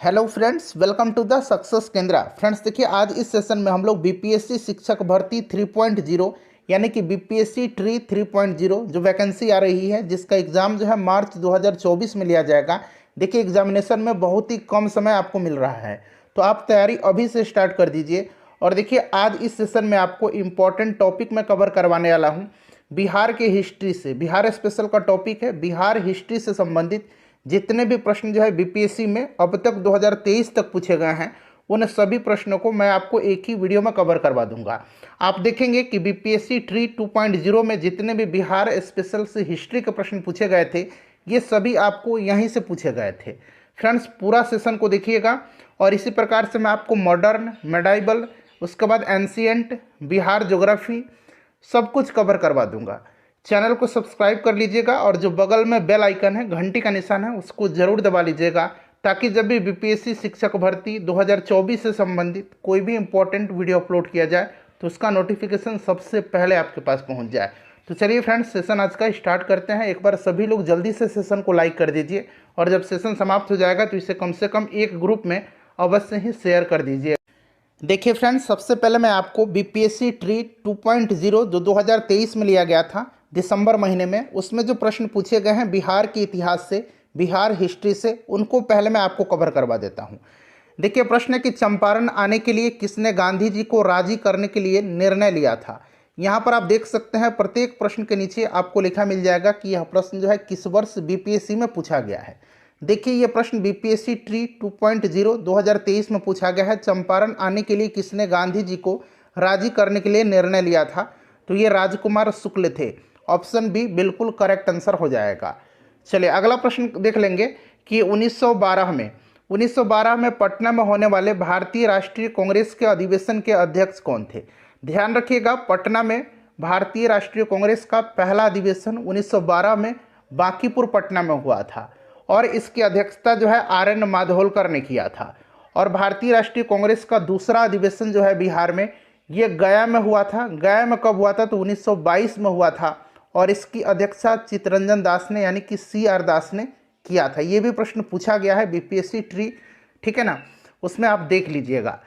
Hello friends, welcome to the success Kendra. Friends देखिए, आज इस सेशन में हम लोग बीपीएससी शिक्षक भर्ती 3.0 यानी कि बीपीएससी ट्री 3.0 जो वैकेंसी आ रही है, जिसका एग्ज़ाम जो है मार्च 2024 में लिया जाएगा। देखिए, एग्जामिनेशन में बहुत ही कम समय आपको मिल रहा है, तो आप तैयारी अभी से स्टार्ट कर दीजिए। और देखिए, आज इस सेशन में आपको इम्पॉर्टेंट टॉपिक मैं कवर करवाने वाला हूँ बिहार के हिस्ट्री से। बिहार स्पेशल का टॉपिक है, बिहार हिस्ट्री से संबंधित जितने भी प्रश्न जो है बीपीएससी में अब तक 2023 तक पूछे गए हैं, उन सभी प्रश्नों को मैं आपको एक ही वीडियो में कवर करवा दूंगा। आप देखेंगे कि बीपीएससी ट्री 2.0 में जितने भी बिहार स्पेशल से हिस्ट्री के प्रश्न पूछे गए थे, ये सभी आपको यहीं से पूछे गए थे। फ्रेंड्स, पूरा सेशन को देखिएगा। और इसी प्रकार से मैं आपको मॉडर्न, मेडाइवल, उसके बाद एंशिएंट, बिहार ज्योग्राफी सब कुछ कवर करवा दूंगा। चैनल को सब्सक्राइब कर लीजिएगा और जो बगल में बेल आइकन है, घंटी का निशान है, उसको ज़रूर दबा लीजिएगा, ताकि जब भी बीपीएससी शिक्षक भर्ती 2024 से संबंधित कोई भी इंपॉर्टेंट वीडियो अपलोड किया जाए तो उसका नोटिफिकेशन सबसे पहले आपके पास पहुंच जाए। तो चलिए फ्रेंड्स, सेशन आज का स्टार्ट करते हैं। एक बार सभी लोग जल्दी से सेशन को लाइक कर दीजिए, और जब सेशन समाप्त हो जाएगा तो इसे कम से कम एक ग्रुप में अवश्य ही शेयर कर दीजिए। देखिए फ्रेंड्स, सबसे पहले मैं आपको बीपीएससी ट्री 2.0 जो 2023 में लिया गया था दिसंबर महीने में, उसमें जो प्रश्न पूछे गए हैं बिहार के इतिहास से, बिहार हिस्ट्री से, उनको पहले मैं आपको कवर करवा देता हूं। देखिए, प्रश्न है कि चंपारण आने के लिए किसने गांधी जी को राजी करने के लिए निर्णय लिया था। यहाँ पर आप देख सकते हैं, प्रत्येक प्रश्न के नीचे आपको लिखा मिल जाएगा कि यह प्रश्न जो है किस वर्ष बीपीएससी में पूछा गया है। देखिए, ये प्रश्न बीपीएससी ट्री 2.0 2023 में पूछा गया है। चंपारण आने के लिए किसने गांधी जी को राजी करने के लिए निर्णय लिया था, तो ये राजकुमार शुक्ल थे। ऑप्शन बी बिल्कुल करेक्ट आंसर हो जाएगा। चलिए अगला प्रश्न देख लेंगे कि 1912 में पटना में होने वाले भारतीय राष्ट्रीय कांग्रेस के अधिवेशन के अध्यक्ष कौन थे। ध्यान रखिएगा, पटना में भारतीय राष्ट्रीय कांग्रेस का पहला अधिवेशन 1912 में बांकीपुर पटना में हुआ था, और इसकी अध्यक्षता जो है आर.एन. माधोलकर ने किया था। और भारतीय राष्ट्रीय कांग्रेस का दूसरा अधिवेशन जो है बिहार में, ये गया में हुआ था। गया में कब हुआ था, तो 1922 में हुआ था, और इसकी अध्यक्षता चित्तरंजन दास ने यानी कि CR दास ने किया था। ये भी प्रश्न पूछा गया है बीपीएससी ट्री, ठीक है ना, उसमें आप देख लीजिएगा।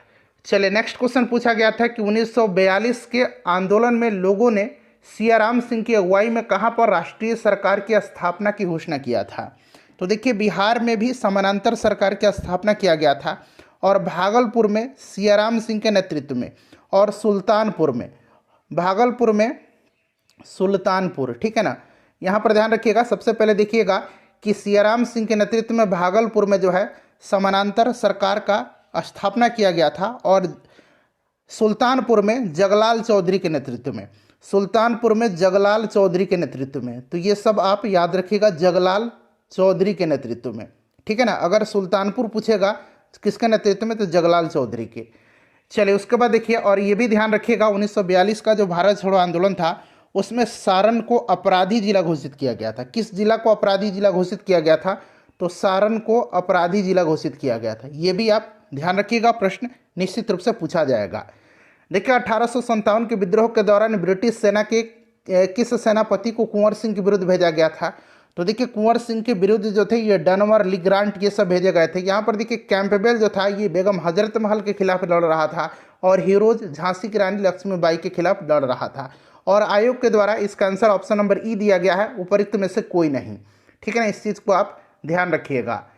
चलिए नेक्स्ट क्वेश्चन पूछा गया था कि 1942 के आंदोलन में लोगों ने सियाराम सिंह की अगुवाई में कहाँ पर राष्ट्रीय सरकार की स्थापना की घोषणा किया था। तो देखिए, बिहार में भी समानांतर सरकार की स्थापना किया गया था, और भागलपुर में सियाराम सिंह के नेतृत्व में, और सुल्तानपुर में, भागलपुर में सुल्तानपुर, ठीक है ना। यहाँ पर ध्यान रखिएगा, सबसे पहले देखिएगा कि सियाराम सिंह के नेतृत्व में भागलपुर में जो है समानांतर सरकार का स्थापना किया गया था, और सुल्तानपुर में जगलाल चौधरी के नेतृत्व में, सुल्तानपुर में जगलाल चौधरी के नेतृत्व में। तो ये सब आप याद रखिएगा, जगलाल चौधरी के नेतृत्व में, ठीक है ना। अगर सुल्तानपुर पूछेगा किसके नेतृत्व में, तो जगलाल चौधरी के। चलिए उसके बाद देखिए, और ये भी ध्यान रखिएगा, 1942 का जो भारत छोड़ो आंदोलन था, उसमें सारण को अपराधी जिला घोषित किया गया था। किस जिला को अपराधी जिला घोषित किया गया था, तो सारण को अपराधी जिला घोषित किया गया था। ये भी आप ध्यान रखिएगा, प्रश्न निश्चित रूप से पूछा जाएगा। देखिए, 1857 के विद्रोह के दौरान ब्रिटिश सेना के किस सेनापति को कुंवर सिंह के विरुद्ध भेजा गया था। तो देखिए, कुंवर सिंह के विरुद्ध जो थे ये डनवर, लिग्रांट, ये सब भेजे गए थे। यहाँ पर देखिए, कैंपबेल जो था ये बेगम हजरत महल के खिलाफ लड़ रहा था, और हीरोज झांसी की रानी लक्ष्मीबाई के खिलाफ लड़ रहा था। और आयोग के द्वारा इसका आंसर ऑप्शन नंबर ई दिया गया है, उपरोक्त में से कोई नहीं, ठीक है ना। इस चीज़ को आप ध्यान रखिएगा।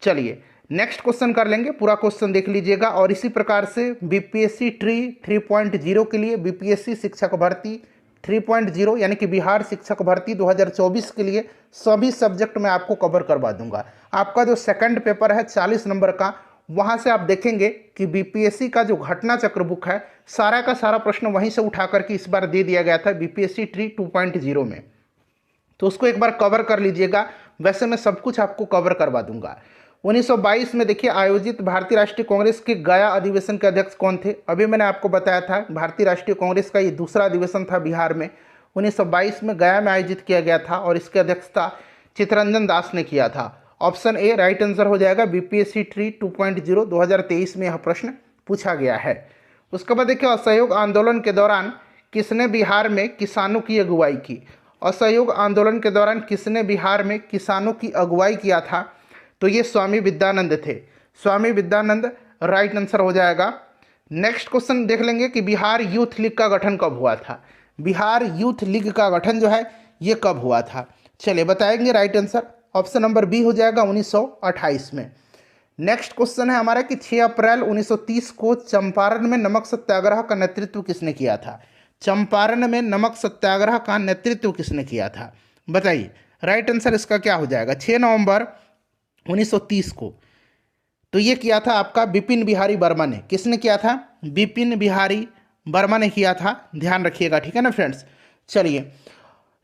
चलिए नेक्स्ट क्वेश्चन कर लेंगे, पूरा क्वेश्चन देख लीजिएगा। और इसी प्रकार से बीपीएससी ट्री 3.0 के लिए, बीपीएससी शिक्षक भर्ती 3.0 यानी कि बिहार शिक्षक भर्ती 2024 के लिए सभी सब्जेक्ट में आपको कवर करवा दूंगा। आपका जो सेकंड पेपर है 40 नंबर का, वहाँ से आप देखेंगे कि बीपीएससी का जो घटना चक्र बुक है, सारा का सारा प्रश्न वहीं से उठा करके इस बार दे दिया गया था बीपीएससी ट्री 2.0 में। तो उसको एक बार कवर कर लीजिएगा। वैसे मैं सब कुछ आपको कवर करवा दूंगा। 1922 में देखिए आयोजित भारतीय राष्ट्रीय कांग्रेस के गया अधिवेशन के अध्यक्ष कौन थे। अभी मैंने आपको बताया था, भारतीय राष्ट्रीय कांग्रेस का ये दूसरा अधिवेशन था बिहार में, 1922 में गया में आयोजित किया गया था, और इसकी अध्यक्षता चित्तरंजन दास ने किया था। ऑप्शन ए राइट आंसर हो जाएगा। बीपीएससी ट्री 2.0 2023 में यह प्रश्न पूछा गया है। उसके बाद देखिए, असहयोग आंदोलन के दौरान किसने बिहार में किसानों की अगुवाई की। असहयोग आंदोलन के दौरान किसने बिहार में किसानों की अगुवाई किया था, तो ये स्वामी विद्यानंद थे। स्वामी विद्यानंद राइट आंसर हो जाएगा। नेक्स्ट क्वेश्चन देख लेंगे कि बिहार यूथ लीग का गठन कब हुआ था। बिहार यूथ लीग का गठन जो है ये कब हुआ था, चलिए बताएंगे। Right answer option number B हो जाएगा 1928 में। नेक्स्ट क्वेश्चन है हमारा कि 6 अप्रैल 1930 को चंपारण में नमक सत्याग्रह का नेतृत्व किसने किया था। चंपारण में नमक सत्याग्रह का नेतृत्व किसने किया था, बताइए। राइट आंसर इसका क्या हो जाएगा, 6 नवंबर 1930 को। तो ये किया था आपका विपिन बिहारी वर्मा ने। किसने किया था, विपिन बिहारी वर्मा ने किया था, ध्यान रखिएगा, ठीक है ना फ्रेंड्स। चलिए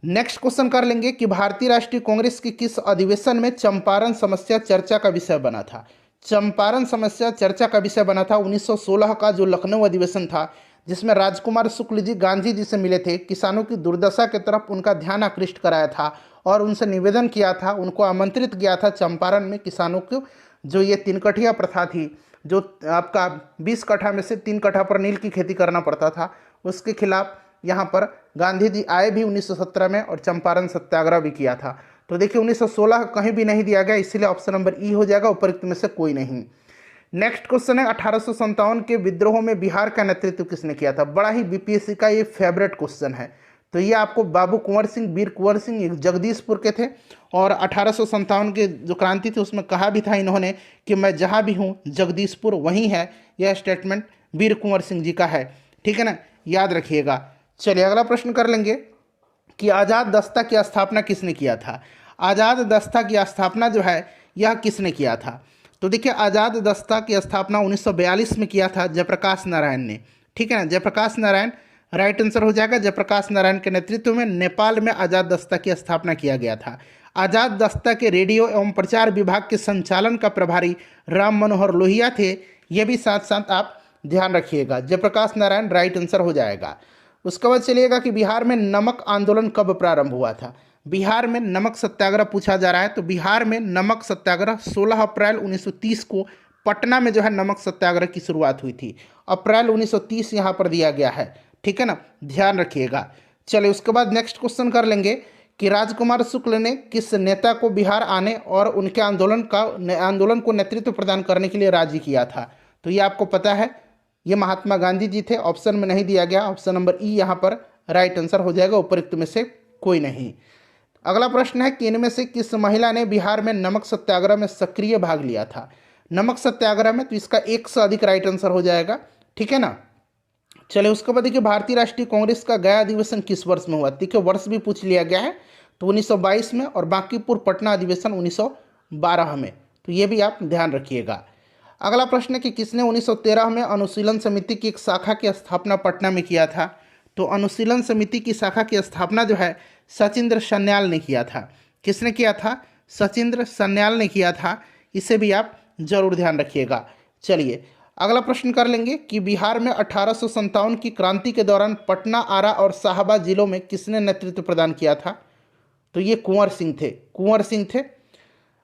नेक्स्ट क्वेश्चन कर लेंगे कि भारतीय राष्ट्रीय कांग्रेस की किस अधिवेशन में चंपारण समस्या चर्चा का विषय बना था। चंपारण समस्या चर्चा का विषय बना था 1916 का जो लखनऊ अधिवेशन था, जिसमें राजकुमार शुक्ल जी गांधी जी से मिले थे, किसानों की दुर्दशा की तरफ उनका ध्यान आकृष्ट कराया था और उनसे निवेदन किया था, उनको आमंत्रित किया था चंपारण में किसानों को जो ये 3 कठिया प्रथा थी, जो आपका 20 कट्ठा में से 3 कट्ठा पर नील की खेती करना पड़ता था, उसके खिलाफ यहाँ पर गांधी जी आए भी 1917 में और चंपारण सत्याग्रह भी किया था। तो देखिए 1916 कहीं भी नहीं दिया गया, इसीलिए ऑप्शन नंबर ई हो जाएगा, उपरोक्त में से कोई नहीं। नेक्स्ट क्वेश्चन है 1857 के विद्रोह में बिहार का नेतृत्व किसने किया था। बड़ा ही बीपीएससी का ये फेवरेट क्वेश्चन है। तो ये आपको बाबू कुंवर सिंह, वीर कुंवर सिंह जगदीशपुर के थे और 1857 के जो क्रांति थी उसमें कहा भी था इन्होंने कि मैं जहाँ भी हूँ जगदीशपुर वहीं है। यह स्टेटमेंट वीर कुंवर सिंह जी का है, ठीक है ना, याद रखिएगा। चलिए अगला प्रश्न कर लेंगे कि आज़ाद दस्ता की स्थापना किसने किया था। आज़ाद दस्ता की स्थापना जो है यह किसने किया था। तो देखिए आज़ाद दस्ता की स्थापना 1942 में किया था जयप्रकाश नारायण ने, ठीक है ना, जयप्रकाश नारायण राइट आंसर हो जाएगा। जयप्रकाश नारायण के नेतृत्व में नेपाल में आज़ाद दस्ता की स्थापना किया गया था। आज़ाद दस्ता के रेडियो एवं प्रचार विभाग के संचालन का प्रभारी राम मनोहर लोहिया थे, ये भी साथ साथ आप ध्यान रखिएगा। जयप्रकाश नारायण राइट आंसर हो जाएगा। उसके बाद चलिएगा कि बिहार में नमक आंदोलन कब प्रारंभ हुआ था। बिहार में नमक सत्याग्रह पूछा जा रहा है, तो बिहार में नमक सत्याग्रह 16 अप्रैल 1930 को पटना में जो है नमक सत्याग्रह की शुरुआत हुई थी। अप्रैल 1930 यहाँ पर दिया गया है, ठीक है ना, ध्यान रखिएगा। चलिए उसके बाद नेक्स्ट क्वेश्चन कर लेंगे कि राजकुमार शुक्ल ने किस नेता को बिहार आने और उनके आंदोलन को नेतृत्व प्रदान करने के लिए राजी किया था। तो ये आपको पता है, ये महात्मा गांधी जी थे। ऑप्शन में नहीं दिया गया, ऑप्शन नंबर ई यहाँ पर राइट आंसर हो जाएगा, उपरोक्त में से कोई नहीं। अगला प्रश्न है कि इनमें से किस महिला ने बिहार में नमक सत्याग्रह में सक्रिय भाग लिया था। नमक सत्याग्रह में, तो इसका 1 से अधिक राइट आंसर हो जाएगा, ठीक है ना। चलिए उसके बाद देखिए भारतीय राष्ट्रीय कांग्रेस का गया अधिवेशन किस वर्ष में हुआ। देखिए वर्ष भी पूछ लिया गया है, तो 1922 में, और बांकीपुर पटना अधिवेशन 1912 में, तो ये भी आप ध्यान रखिएगा। अगला प्रश्न है कि किसने 1913 में अनुशीलन समिति की एक शाखा की स्थापना पटना में किया था। तो अनुशीलन समिति की शाखा की स्थापना जो है सचिंद्र सन्याल ने किया था। किसने किया था, सचिंद्र सन्याल ने किया था, इसे भी आप जरूर ध्यान रखिएगा। चलिए अगला प्रश्न कर लेंगे कि बिहार में 1857 की क्रांति के दौरान पटना, आरा और शाहाबाद जिलों में किसने नेतृत्व प्रदान किया था। तो ये कुंवर सिंह थे, कुंवर सिंह थे।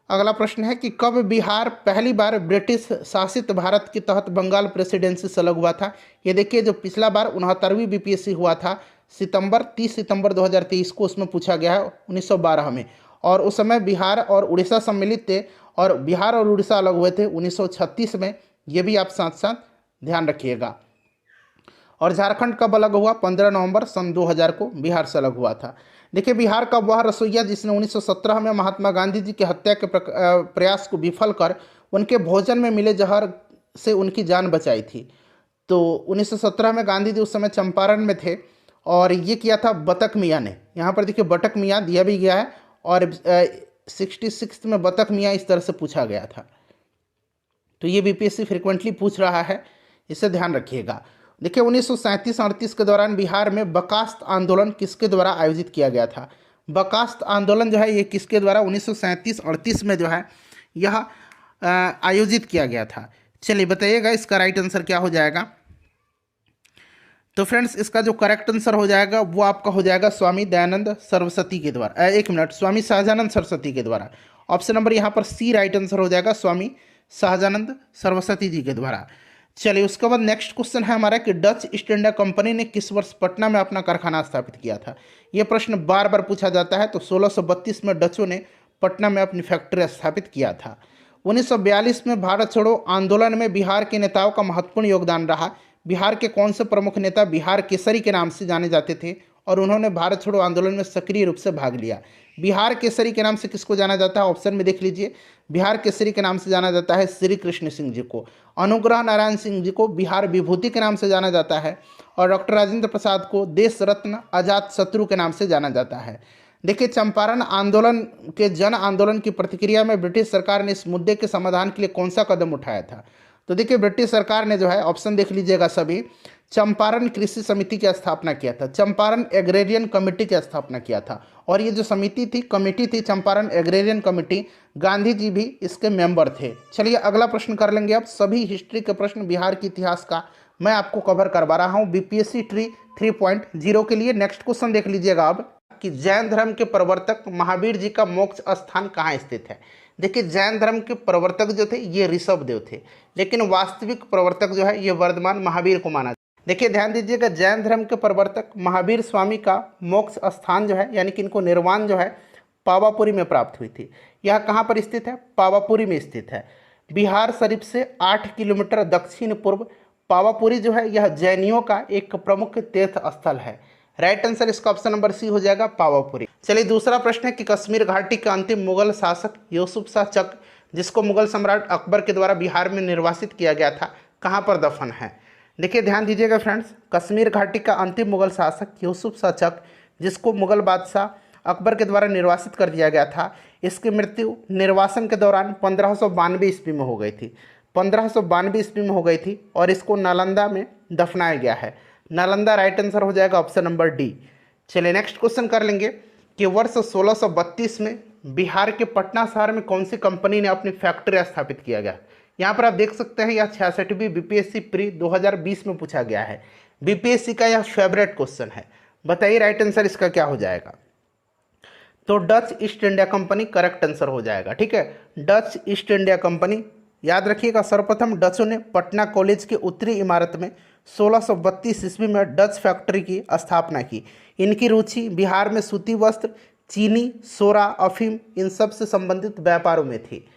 अगला प्रश्न है कि कब बिहार पहली बार ब्रिटिश शासित भारत के तहत बंगाल प्रेसिडेंसी से अलग हुआ था। ये देखिए जो पिछला बार 69वीं बीपीएससी हुआ था 30 सितंबर 2023 को, उसमें पूछा गया है 1912 में, और उस समय बिहार और उड़ीसा सम्मिलित थे और बिहार और उड़ीसा अलग हुए थे 1936 में। ये भी आप साथ साथ ध्यान रखिएगा। और झारखंड कब अलग हुआ, 15 नवंबर सन 2000 को बिहार से अलग हुआ था। देखिए बिहार का वह रसोइया जिसने 1917 में महात्मा गांधी जी की हत्या के प्रयास को विफल कर उनके भोजन में मिले जहर से उनकी जान बचाई थी। तो 1917 में गांधी जी उस समय चंपारण में थे और ये किया था बतख मियाँ ने। यहाँ पर देखिए बतख मियाँ दिया भी गया है और 66 में बतख मियाँ इस तरह से पूछा गया था। तो ये बीपीएससी फ्रिक्वेंटली पूछ रहा है, इसे ध्यान रखिएगा। देखिए 1937-38 के दौरान बिहार में बकास्त आंदोलन किसके द्वारा आयोजित किया गया था। बकास्त आंदोलन जो है ये किसके द्वारा 1937-38 में जो है यह आयोजित किया गया था। चलिए बताइएगा इसका राइट आंसर क्या हो जाएगा। तो फ्रेंड्स इसका जो करेक्ट आंसर हो जाएगा वो आपका हो जाएगा स्वामी दयानंद सरस्वती के द्वारा, स्वामी सहजानंद सरस्वती के द्वारा। ऑप्शन नंबर यहाँ पर सी राइट आंसर हो जाएगा, स्वामी सहजानंद सरस्वती जी के द्वारा। चलिए उसके बाद नेक्स्ट क्वेश्चन है हमारा कि डच ईस्ट इंडिया कंपनी ने किस वर्ष पटना में अपना कारखाना स्थापित किया था। यह प्रश्न बार बार पूछा जाता है। तो 1632 में डचों ने पटना में अपनी फैक्ट्री स्थापित किया था। 1942 में भारत छोड़ो आंदोलन में बिहार के नेताओं का महत्वपूर्ण योगदान रहा। बिहार के कौन से प्रमुख नेता बिहार केसरी के नाम से जाने जाते थे और उन्होंने भारत छोड़ो आंदोलन में सक्रिय रूप से भाग लिया? बिहार केसरी के नाम से किसको जाना जाता है? ऑप्शन में देख लीजिए। बिहार केसरी के नाम से जाना जाता है श्री कृष्ण सिंह जी को, अनुग्रह नारायण सिंह जी को बिहार विभूति के नाम से जाना जाता है, और डॉक्टर राजेंद्र प्रसाद को देश रत्न अजात शत्रु के नाम से जाना जाता है। देखिए, चंपारण आंदोलन के जन आंदोलन की प्रतिक्रिया में ब्रिटिश सरकार ने इस मुद्दे के समाधान के लिए कौन सा कदम उठाया था? तो देखिए, ब्रिटिश सरकार ने जो है, ऑप्शन देख लीजिएगा सभी, चंपारण कृषि समिति की स्थापना किया था, चंपारण एग्रेरियन कमेटी की स्थापना किया था। और ये जो समिति थी, कमेटी थी चंपारण एग्रेरियन कमेटी, गांधी जी भी इसके मेंबर थे। चलिए अगला प्रश्न कर लेंगे। अब सभी हिस्ट्री के प्रश्न बिहार के इतिहास का मैं आपको कवर करवा रहा हूँ बीपीएससी ट्री 3.0 के लिए। नेक्स्ट क्वेश्चन देख लीजिएगा अब कि जैन धर्म के प्रवर्तक महावीर जी का मोक्ष स्थान कहाँ स्थित है? देखिए, जैन धर्म के प्रवर्तक जो थे ये ऋषभ देव थे, लेकिन वास्तविक प्रवर्तक जो है ये वर्धमान महावीर को माना। देखिए ध्यान दीजिएगा, जैन धर्म के प्रवर्तक महावीर स्वामी का मोक्ष स्थान जो है, यानी कि इनको निर्वाण जो है पावापुरी में प्राप्त हुई थी। यह कहाँ पर स्थित है? पावापुरी में स्थित है। बिहार शरीफ से 8 किलोमीटर दक्षिण पूर्व पावापुरी जो है यह जैनियों का एक प्रमुख तीर्थ स्थल है। राइट आंसर इसका ऑप्शन नंबर सी हो जाएगा, पावापुरी। चलिए दूसरा प्रश्न है कि कश्मीर घाटी के अंतिम मुगल शासक यूसुफ शाह चक, जिसको मुगल सम्राट अकबर के द्वारा बिहार में निर्वासित किया गया था, कहाँ पर दफन है? देखिए ध्यान दीजिएगा फ्रेंड्स, कश्मीर घाटी का अंतिम मुगल शासक यूसुफ शाह चक, जिसको मुगल बादशाह अकबर के द्वारा निर्वासित कर दिया गया था, इसकी मृत्यु निर्वासन के दौरान 1592 ईस्वी में हो गई थी। 1592 ईस्वी में हो गई थी और इसको नालंदा में दफनाया गया है। नालंदा राइट आंसर हो जाएगा, ऑप्शन नंबर डी। चलिए नेक्स्ट क्वेश्चन कर लेंगे कि वर्ष 1632 में बिहार के पटना शहर में कौन सी कंपनी ने अपनी फैक्ट्री स्थापित किया गया? यहाँ पर आप देख सकते हैं, यह 66वीं बीपीएससी प्री 2020 में पूछा गया है। बीपीएससी का यह फेवरेट क्वेश्चन है। बताइए राइट आंसर इसका क्या हो जाएगा? तो Dutch east India company correct answer हो जाएगा। ठीक है, डच ईस्ट इंडिया कंपनी। याद रखिएगा, सर्वप्रथम डचों ने पटना कॉलेज के उत्तरी इमारत में 1632 ईस्वी में डच फैक्ट्री की स्थापना की। इनकी रुचि बिहार में सूती वस्त्र, चीनी, सोरा, अफीम इन सब से संबंधित व्यापारों में थी।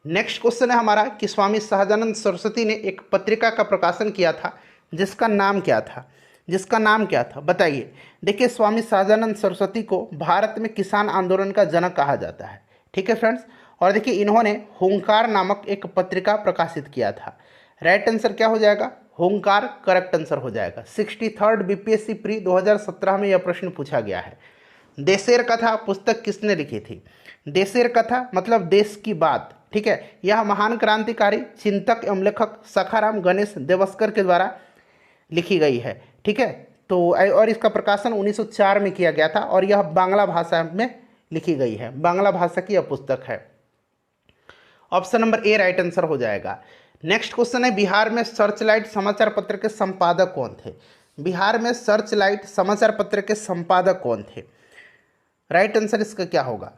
नेक्स्ट क्वेश्चन है हमारा कि स्वामी सहजानंद सरस्वती ने एक पत्रिका का प्रकाशन किया था, जिसका नाम क्या था? जिसका नाम क्या था बताइए। देखिए, स्वामी सहजानंद सरस्वती को भारत में किसान आंदोलन का जनक कहा जाता है। ठीक है फ्रेंड्स, और देखिए इन्होंने हुंकार नामक एक पत्रिका प्रकाशित किया था। राइट आंसर क्या हो जाएगा? हुंकार करेक्ट आंसर हो जाएगा। 63rd बीपीएससी प्री 2017 में यह प्रश्न पूछा गया है। देशेर कथा पुस्तक किसने लिखी थी? देशेर कथा मतलब देश की बात। ठीक है, यह महान क्रांतिकारी चिंतक एवं लेखक सखाराम गणेश देवस्कर के द्वारा लिखी गई है। ठीक है, तो और इसका प्रकाशन 1904 में किया गया था और यह बांग्ला भाषा में लिखी गई है। बांग्ला भाषा की यह पुस्तक है। Option number A right answer हो जाएगा। नेक्स्ट क्वेश्चन है, बिहार में सर्चलाइट समाचार पत्र के संपादक कौन थे? बिहार में सर्चलाइट समाचार पत्र के संपादक कौन थे? राइट आंसर इसका क्या होगा?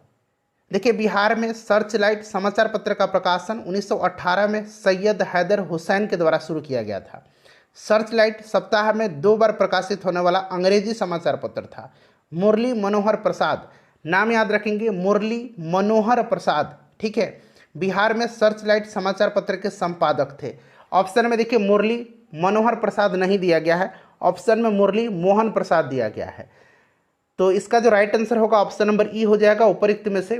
देखिए, बिहार में सर्चलाइट समाचार पत्र का प्रकाशन 1918 में सैयद हैदर हुसैन के द्वारा शुरू किया गया था। सर्चलाइट सप्ताह में 2 बार प्रकाशित होने वाला अंग्रेजी समाचार पत्र था। मुरली मनोहर प्रसाद, नाम याद रखेंगे, मुरली मनोहर प्रसाद। ठीक है, बिहार में सर्चलाइट समाचार पत्र के संपादक थे। ऑप्शन में देखिए मुरली मनोहर प्रसाद नहीं दिया गया है, ऑप्शन में मुरली मोहन प्रसाद दिया गया है। तो इसका जो राइट आंसर होगा ऑप्शन नंबर ई हो जाएगा, उपरोक्त में से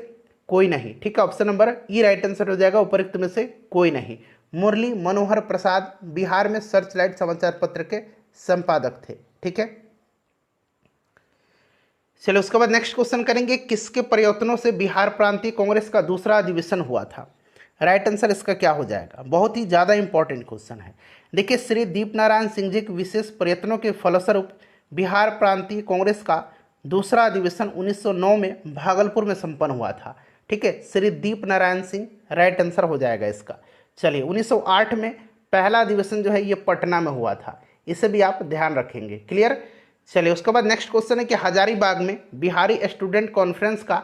कोई नहीं। ठीक है, ऑप्शन नंबर ई राइट आंसर हो जाएगा, उपरोक्त में से कोई नहीं। मुरली मनोहर प्रसाद बिहार में सर्चलाइट समाचार पत्र के संपादक थे। ठीक है, चलो उसके बाद नेक्स्ट क्वेश्चन करेंगे, किसके प्रयत्नों से बिहार प्रांतीय कांग्रेस का दूसरा अधिवेशन हुआ था? राइट आंसर इसका क्या हो जाएगा? बहुत ही ज़्यादा इंपॉर्टेंट क्वेश्चन है। देखिए, श्री दीपनारायण सिंह जी के विशेष प्रयत्नों के फलस्वरूप बिहार प्रांतीय कांग्रेस का दूसरा अधिवेशन 1909 में भागलपुर में संपन्न हुआ था। ठीक है, श्री दीपनारायण सिंह राइट आंसर हो जाएगा इसका। चलिए, 1908 में पहला अधिवेशन जो है ये पटना में हुआ था, इसे भी आप ध्यान रखेंगे। क्लियर? चलिए, उसके बाद नेक्स्ट क्वेश्चन है कि हजारीबाग में बिहारी स्टूडेंट कॉन्फ्रेंस का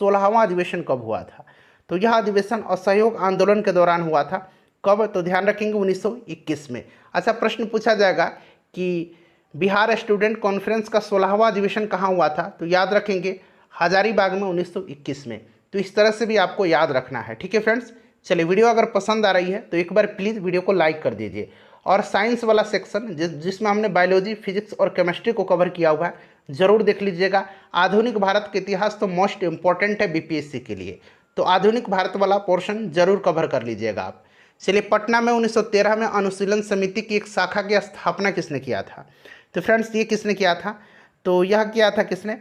16वां अधिवेशन कब हुआ था? तो यह अधिवेशन असहयोग आंदोलन के दौरान हुआ था। कब? तो ध्यान रखेंगे 1921 में। अच्छा, प्रश्न पूछा जाएगा कि बिहार स्टूडेंट कॉन्फ्रेंस का 16वां अधिवेशन कहाँ हुआ था? तो याद रखेंगे हजारीबाग में 1921 में। तो इस तरह से भी आपको याद रखना है। ठीक है फ्रेंड्स, चलिए, वीडियो अगर पसंद आ रही है तो एक बार प्लीज़ वीडियो को लाइक कर दीजिए। और साइंस वाला सेक्शन जिसमें हमने बायोलॉजी, फिजिक्स और केमिस्ट्री को कवर किया हुआ है, ज़रूर देख लीजिएगा। आधुनिक भारत के इतिहास तो मोस्ट इम्पॉर्टेंट है बीपीएससी के लिए, तो आधुनिक भारत वाला पोर्शन जरूर कवर कर लीजिएगा आप। चलिए, पटना में 1913 में अनुशीलन समिति की एक शाखा की स्थापना किसने किया था? तो फ्रेंड्स, ये किसने किया था? तो यह किया था किसने?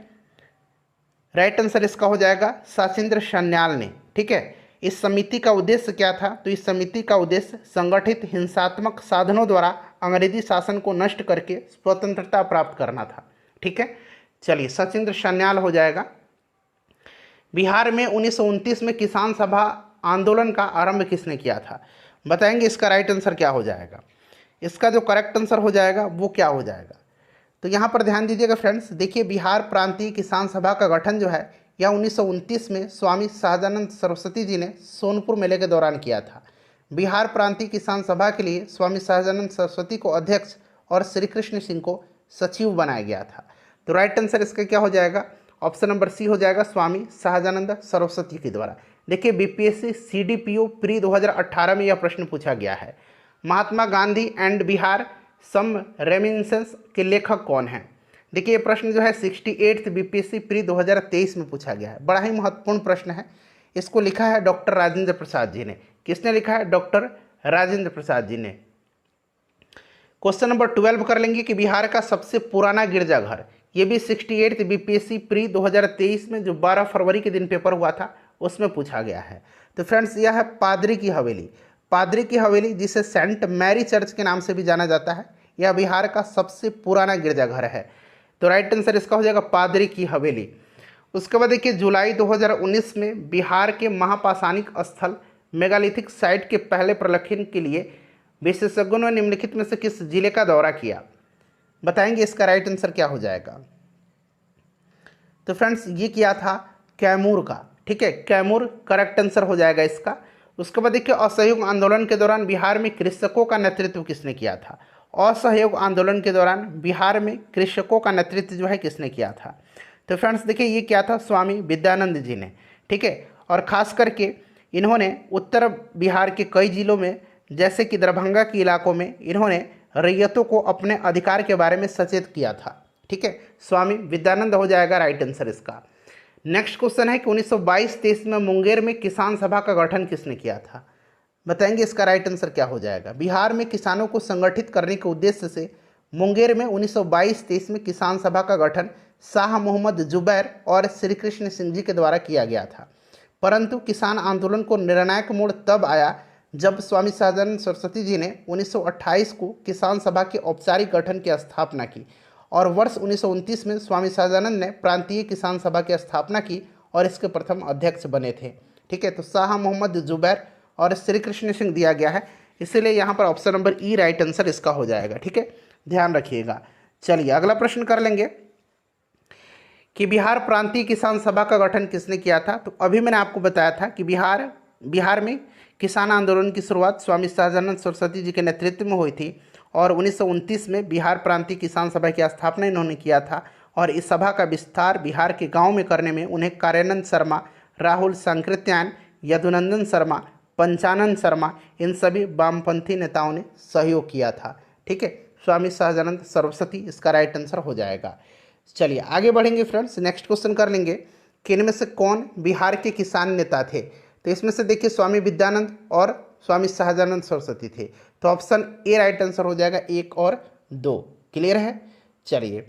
राइट आंसर इसका हो जाएगा सचिंद्र सान्याल ने। ठीक है, इस समिति का उद्देश्य क्या था? तो इस समिति का उद्देश्य संगठित हिंसात्मक साधनों द्वारा अंग्रेजी शासन को नष्ट करके स्वतंत्रता प्राप्त करना था। ठीक है, चलिए, सचिंद्र सान्याल हो जाएगा। बिहार में 1929 में किसान सभा आंदोलन का आरंभ किसने किया था? बताएंगे इसका राइट आंसर क्या हो जाएगा। इसका जो करेक्ट आंसर हो जाएगा वो क्या हो जाएगा? तो यहाँ पर ध्यान दीजिएगा फ्रेंड्स। देखिए, बिहार प्रांतीय किसान सभा का गठन जो है यह 1929 में स्वामी सहजानंद सरस्वती जी ने सोनपुर मेले के दौरान किया था। बिहार प्रांतीय किसान सभा के लिए स्वामी सहजानंद सरस्वती को अध्यक्ष और श्री कृष्ण सिंह को सचिव बनाया गया था। तो राइट आंसर इसका क्या हो जाएगा? ऑप्शन नंबर सी हो जाएगा, स्वामी सहजानंद सरस्वती के द्वारा। देखिए, बीपीएससी सीडीपीओ प्री 2018 में यह प्रश्न पूछा गया है। Mahatma Gandhi and Bihar some reminiscence के लेखक कौन हैं? देखिए, ये प्रश्न जो है 68th बीपीएससी प्री 2023 में पूछा गया है। बड़ा ही महत्वपूर्ण प्रश्न है। इसको लिखा है डॉक्टर राजेंद्र प्रसाद जी ने। किसने लिखा है? डॉक्टर राजेंद्र प्रसाद जी ने। क्वेश्चन नंबर 12 कर लेंगे कि बिहार का सबसे पुराना गिरजाघर, ये भी 68th बीपीएससी प्री 2023 में जो 12 फरवरी के दिन पेपर हुआ था उसमें पूछा गया है। तो फ्रेंड्स, यह है पादरी की हवेली। पादरी की हवेली, जिसे सेंट मैरी चर्च के नाम से भी जाना जाता है, यह बिहार का सबसे पुराना गिरजाघर है। तो राइट आंसर इसका हो जाएगा पादरी की हवेली। उसके बाद देखिए, जुलाई 2019 में बिहार के महापाषाणिक स्थल मेगालिथिक साइट के पहले प्रलेखन के लिए विशेषज्ञों ने निम्नलिखित में से किस जिले का दौरा किया? बताएंगे इसका राइट आंसर क्या हो जाएगा। तो फ्रेंड्स, ये किया था कैमूर का। ठीक है, कैमूर करेक्ट आंसर हो जाएगा इसका। उसके बाद देखिए, असहयोग आंदोलन के दौरान बिहार में कृषकों का नेतृत्व किसने किया था? असहयोग आंदोलन के दौरान बिहार में कृषकों का नेतृत्व जो है किसने किया था? तो फ्रेंड्स, देखिए, ये क्या था? स्वामी विद्यानंद जी ने। ठीक है, और ख़ास करके इन्होंने उत्तर बिहार के कई जिलों में, जैसे कि दरभंगा के इलाकों में, इन्होंने रैयतों को अपने अधिकार के बारे में सचेत किया था। ठीक है, स्वामी विद्यानंद हो जाएगा राइट आंसर इसका। नेक्स्ट क्वेश्चन है कि 1922-23 में मुंगेर में किसान सभा का गठन किसने किया था? बताएंगे इसका राइट आंसर क्या हो जाएगा। बिहार में किसानों को संगठित करने के उद्देश्य से मुंगेर में 1922-23 में किसान सभा का गठन शाह मोहम्मद जुबैर और श्री कृष्ण सिंह जी के द्वारा किया गया था। परंतु किसान आंदोलन को निर्णायक मोड़ तब आया जब स्वामी सहजानंद सरस्वती जी ने 1928 को किसान सभा के औपचारिक गठन की स्थापना की और वर्ष 1929 में स्वामी सहजानंद ने प्रांतीय किसान सभा की स्थापना की और इसके प्रथम अध्यक्ष बने थे। ठीक है, तो शाह मोहम्मद जुबैर और श्री कृष्ण सिंह दिया गया है, इसलिए यहाँ पर ऑप्शन नंबर ई राइट आंसर इसका हो जाएगा। ठीक है, ध्यान रखिएगा। चलिए, अगला प्रश्न कर लेंगे कि बिहार प्रांतीय किसान सभा का गठन किसने किया था? तो अभी मैंने आपको बताया था कि बिहार में किसान आंदोलन की शुरुआत स्वामी सहजानंद सरस्वती जी के नेतृत्व में हुई थी और 1929 में बिहार प्रांतीय किसान सभा की स्थापना इन्होंने किया था और इस सभा का विस्तार बिहार के गाँव में करने में उन्हें कार्यानंद शर्मा, राहुल सांकृत्यायन, यदुनंदन शर्मा, पंचानन शर्मा, इन सभी वामपंथी नेताओं ने सहयोग किया था। ठीक है, स्वामी सहजानंद सरस्वती इसका राइट आंसर हो जाएगा। चलिए, आगे बढ़ेंगे फ्रेंड्स। नेक्स्ट क्वेश्चन कर लेंगे कि इनमें से कौन बिहार के किसान नेता थे? तो इसमें से देखिए, स्वामी विद्यानंद और स्वामी सहजानंद सरस्वती थे। तो ऑप्शन ए राइट आंसर हो जाएगा, 1 और 2। क्लियर है? चलिए,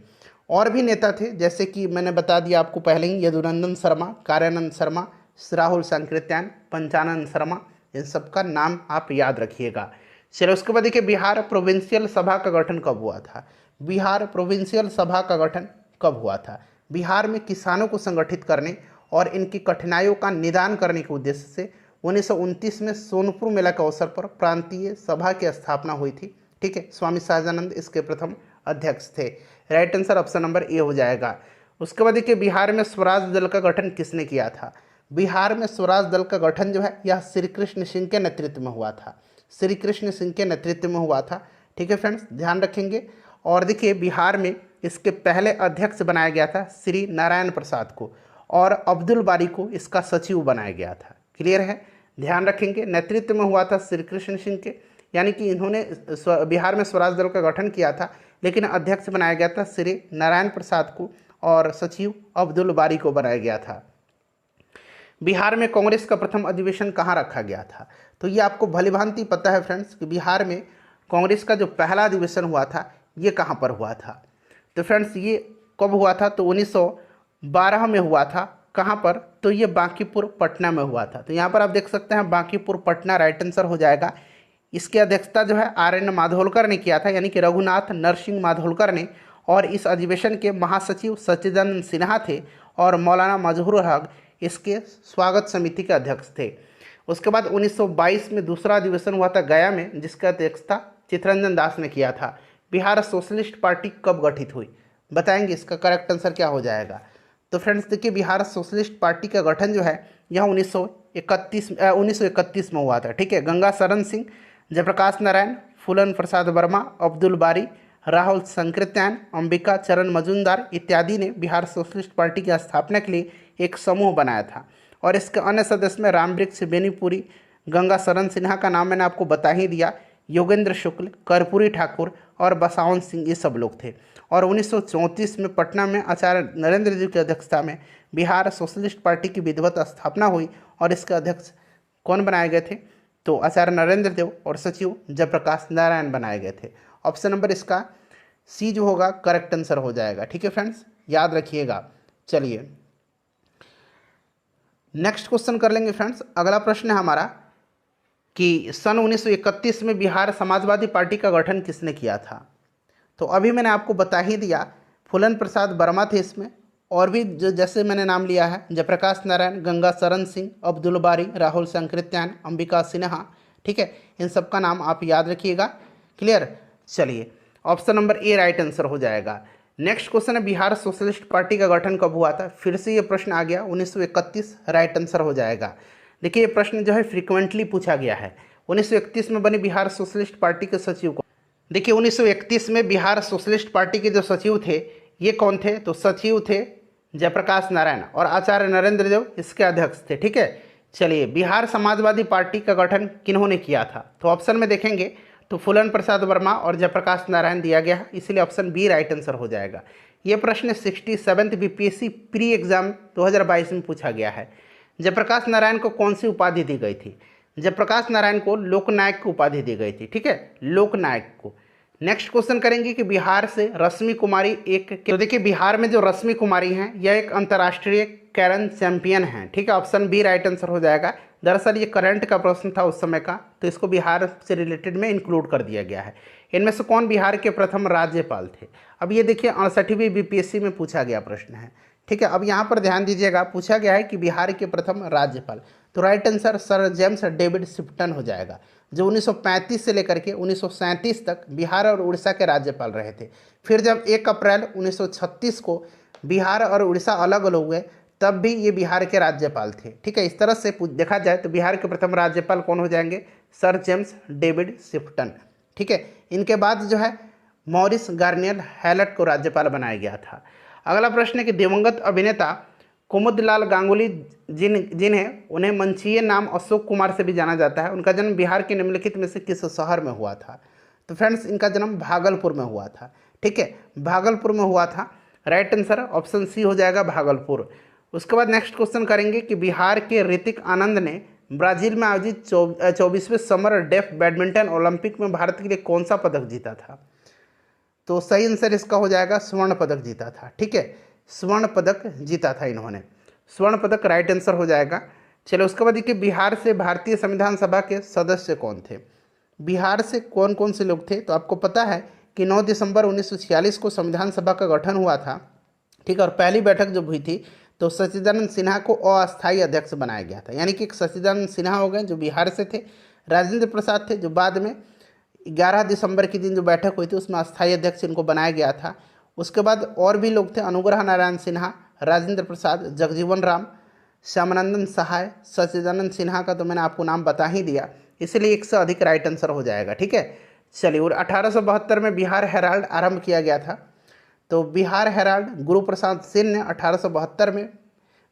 और भी नेता थे, जैसे कि मैंने बता दिया आपको पहले ही, यदुनंदन शर्मा, कार्यानंद शर्मा, राहुल सांकृत्यायन, पंचानन शर्मा, इन सब का नाम आप याद रखिएगा। चलिए, उसके बाद देखिए, बिहार प्रोविंशियल सभा का गठन कब हुआ था? बिहार प्रोविंशियल सभा का गठन कब हुआ था? बिहार में किसानों को संगठित करने और इनकी कठिनाइयों का निदान करने के उद्देश्य से 1929 में सोनपुर मेला के अवसर पर प्रांतीय सभा की स्थापना हुई थी। ठीक है, स्वामी सहजानंद इसके प्रथम अध्यक्ष थे। Right answer option number A हो जाएगा। उसके बाद देखिए, बिहार में स्वराज दल का गठन किसने किया था? बिहार में स्वराज दल का गठन जो है यह श्री कृष्ण सिंह के नेतृत्व में हुआ था। श्री कृष्ण सिंह के नेतृत्व में हुआ था। ठीक है फ्रेंड्स, ध्यान रखेंगे। और देखिए, बिहार में इसके पहले अध्यक्ष बनाया गया था श्री नारायण प्रसाद को और अब्दुल बारी को इसका सचिव बनाया गया था। क्लियर है? ध्यान रखेंगे। नेतृत्व में हुआ था श्री कृष्ण सिंह के, यानी कि इन्होंने बिहार में स्वराज दल का गठन किया था, लेकिन अध्यक्ष बनाया गया था श्री नारायण प्रसाद को और सचिव अब्दुल बारी को बनाया गया था। बिहार में कांग्रेस का प्रथम अधिवेशन कहाँ रखा गया था? तो ये आपको भलीभांति पता है फ्रेंड्स कि बिहार में कांग्रेस का जो पहला अधिवेशन हुआ था ये कहाँ पर हुआ था? तो फ्रेंड्स ये कब हुआ था? तो 1912 में हुआ था। कहाँ पर? तो ये बांकीपुर पटना में हुआ था। तो यहाँ पर आप देख सकते हैं बांकीपुर पटना राइट आंसर हो जाएगा। इसकी अध्यक्षता जो है आर.एन. माधोलकर ने किया था, यानी कि रघुनाथ नरसिंह माधोलकर ने, और इस अधिवेशन के महासचिव सच्चिदानंद सिन्हा थे और मौलाना मजहूर हक इसके स्वागत समिति के अध्यक्ष थे। उसके बाद 1922 में दूसरा अधिवेशन हुआ था गया में, जिसका अध्यक्षता चित्तरंजन दास ने किया था। बिहार सोशलिस्ट पार्टी कब गठित हुई? बताएंगे, इसका करेक्ट आंसर क्या हो जाएगा? तो फ्रेंड्स देखिए, बिहार सोशलिस्ट पार्टी का गठन जो है यह 1931 में हुआ था। ठीक है, गंगा शरण सिंह, जयप्रकाश नारायण, फूलन प्रसाद वर्मा, अब्दुल बारी, राहुल संकृत्यायन, अंबिका चरण मजूमदार इत्यादि ने बिहार सोशलिस्ट पार्टी की स्थापना के लिए एक समूह बनाया था। और इसके अन्य सदस्य में रामवृक्ष बेनीपुरी, गंगा शरण सिन्हा का नाम मैंने आपको बता ही दिया, योगेंद्र शुक्ल, कर्पूरी ठाकुर और बसावन सिंह, ये सब लोग थे। और 1934 में पटना में आचार्य नरेंद्र जी की अध्यक्षता में बिहार सोशलिस्ट पार्टी की विधिवत स्थापना हुई और इसके अध्यक्ष कौन बनाए गए थे? तो आचार्य नरेंद्र देव और सचिव जयप्रकाश नारायण बनाए गए थे। ऑप्शन नंबर इसका सी जो होगा करेक्ट आंसर हो जाएगा। ठीक है फ्रेंड्स, याद रखिएगा। चलिए नेक्स्ट क्वेश्चन कर लेंगे फ्रेंड्स। अगला प्रश्न है हमारा कि सन 1931 में बिहार समाजवादी पार्टी का गठन किसने किया था? तो अभी मैंने आपको बता ही दिया, फूलन प्रसाद वर्मा थे इसमें, और भी जो जैसे मैंने नाम लिया है जयप्रकाश नारायण, गंगा शरण सिंह, अब्दुल बारी, राहुल संकृत्यायन, अंबिका सिन्हा। ठीक है, इन सब का नाम आप याद रखिएगा। क्लियर? चलिए option number A right answer हो जाएगा। नेक्स्ट क्वेश्चन है बिहार सोशलिस्ट पार्टी का गठन कब हुआ था? फिर से ये प्रश्न आ गया, 1931 राइट आंसर हो जाएगा। देखिए ये प्रश्न जो है फ्रीक्वेंटली पूछा गया है। 1931 में बनी बिहार सोशलिस्ट पार्टी के सचिव कौन? देखिए 1931 में बिहार सोशलिस्ट पार्टी के जो सचिव थे ये कौन थे? तो सचिव थे जयप्रकाश नारायण और आचार्य नरेंद्र देव इसके अध्यक्ष थे। ठीक है, चलिए बिहार समाजवादी पार्टी का गठन किन्होंने किया था? तो ऑप्शन में देखेंगे तो फूलन प्रसाद वर्मा और जयप्रकाश नारायण दिया गया है, इसलिए ऑप्शन बी राइट आंसर हो जाएगा। ये प्रश्न 67th बीपीएससी प्री एग्जाम 2022 में पूछा गया है। जयप्रकाश नारायण को कौन सी उपाधि दी गई थी? जयप्रकाश नारायण को लोकनायक की उपाधि दी गई थी। ठीक है, लोकनायक को। नेक्स्ट क्वेश्चन करेंगे कि बिहार से रश्मि कुमारी तो देखिए बिहार में जो रश्मि कुमारी हैं यह एक अंतर्राष्ट्रीय कैरन चैंपियन हैं। ठीक है, ऑप्शन बी राइट आंसर हो जाएगा। दरअसल ये करंट का प्रश्न था उस समय का, तो इसको बिहार से रिलेटेड में इंक्लूड कर दिया गया है। इनमें से कौन बिहार के प्रथम राज्यपाल थे? अब ये देखिए 68वीं बीपीएससी में पूछा गया प्रश्न है। ठीक है, अब यहाँ पर ध्यान दीजिएगा, पूछा गया है कि बिहार के प्रथम राज्यपाल, तो right answer sir James David Sifton हो जाएगा, जो 1935 से लेकर के 1937 तक बिहार और उड़ीसा के राज्यपाल रहे थे। फिर जब 1 अप्रैल 1936 को बिहार और उड़ीसा अलग अलग हुए तब भी ये बिहार के राज्यपाल थे। ठीक है, इस तरह से देखा जाए तो बिहार के प्रथम राज्यपाल कौन हो जाएंगे? Sir James David Sifton. ठीक है, इनके बाद जो है मॉरिस गार्नियर हैलेट को राज्यपाल बनाया गया था। अगला प्रश्न है कि दिवंगत अभिनेता कुमुदलाल गांगुली जिन्हें उन्हें मंचीय नाम अशोक कुमार से भी जाना जाता है, उनका जन्म बिहार के निम्नलिखित में से किस शहर में हुआ था? तो फ्रेंड्स इनका जन्म भागलपुर में हुआ था। ठीक है, भागलपुर में हुआ था। राइट आंसर ऑप्शन सी हो जाएगा, भागलपुर। उसके बाद नेक्स्ट क्वेश्चन करेंगे कि बिहार के ऋतिक आनंद ने ब्राजील में आयोजित 24वें समर डेफ बैडमिंटन ओलंपिक में भारत के लिए कौन सा पदक जीता था? तो सही आंसर इसका हो जाएगा स्वर्ण पदक जीता था। ठीक है, स्वर्ण पदक जीता था इन्होंने, स्वर्ण पदक राइट आंसर हो जाएगा। चलो उसके बाद देखिए बिहार से भारतीय संविधान सभा के सदस्य कौन थे? बिहार से कौन कौन से लोग थे? तो आपको पता है कि 9 दिसंबर 1946 को संविधान सभा का गठन हुआ था। ठीक है, और पहली बैठक जब हुई थी तो सच्चिदानंद सिन्हा को अस्थायी अध्यक्ष बनाया गया था, यानी कि सच्चिदानंद सिन्हा हो गए जो बिहार से थे, राजेंद्र प्रसाद थे जो बाद में 11 दिसंबर के दिन जो बैठक हुई थी उसमें अस्थायी अध्यक्ष इनको बनाया गया था। उसके बाद और भी लोग थे, अनुग्रह नारायण सिन्हा, राजेंद्र प्रसाद, जगजीवन राम, श्यामानंदन सहाय, सच्चिदानंद सिन्हा का तो मैंने आपको नाम बता ही दिया, इसलिए 1 से अधिक राइट आंसर हो जाएगा। ठीक है, चलिए। और 1872 में बिहार हेराल्ड आरंभ किया गया था। तो बिहार हेराल्ड गुरु प्रसाद सिंह ने 1872 में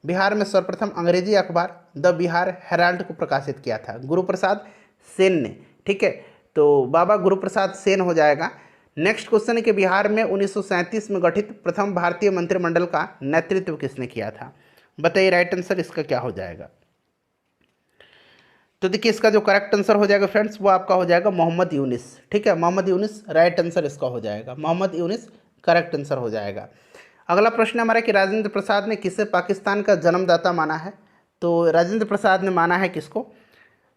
बिहार में सर्वप्रथम अंग्रेजी अखबार द बिहार हेराल्ड को प्रकाशित किया था? गुरु प्रसाद सेन ने। ठीक है, तो बाबा गुरु प्रसाद सेन हो जाएगा। नेक्स्ट क्वेश्चन है कि बिहार में 1937 में गठित प्रथम भारतीय मंत्रिमंडल का नेतृत्व किसने किया था? बताइए राइट आंसर इसका क्या हो जाएगा। तो देखिए इसका जो करेक्ट आंसर हो जाएगा फ्रेंड्स वो आपका हो जाएगा मोहम्मद यूनिस। ठीक है, मोहम्मद यूनिस राइट आंसर इसका हो जाएगा, मोहम्मद यूनिस करेक्ट आंसर हो जाएगा। अगला प्रश्न हमारा कि राजेंद्र प्रसाद ने किसे पाकिस्तान का जन्मदाता माना है? तो राजेंद्र प्रसाद ने माना है किसको?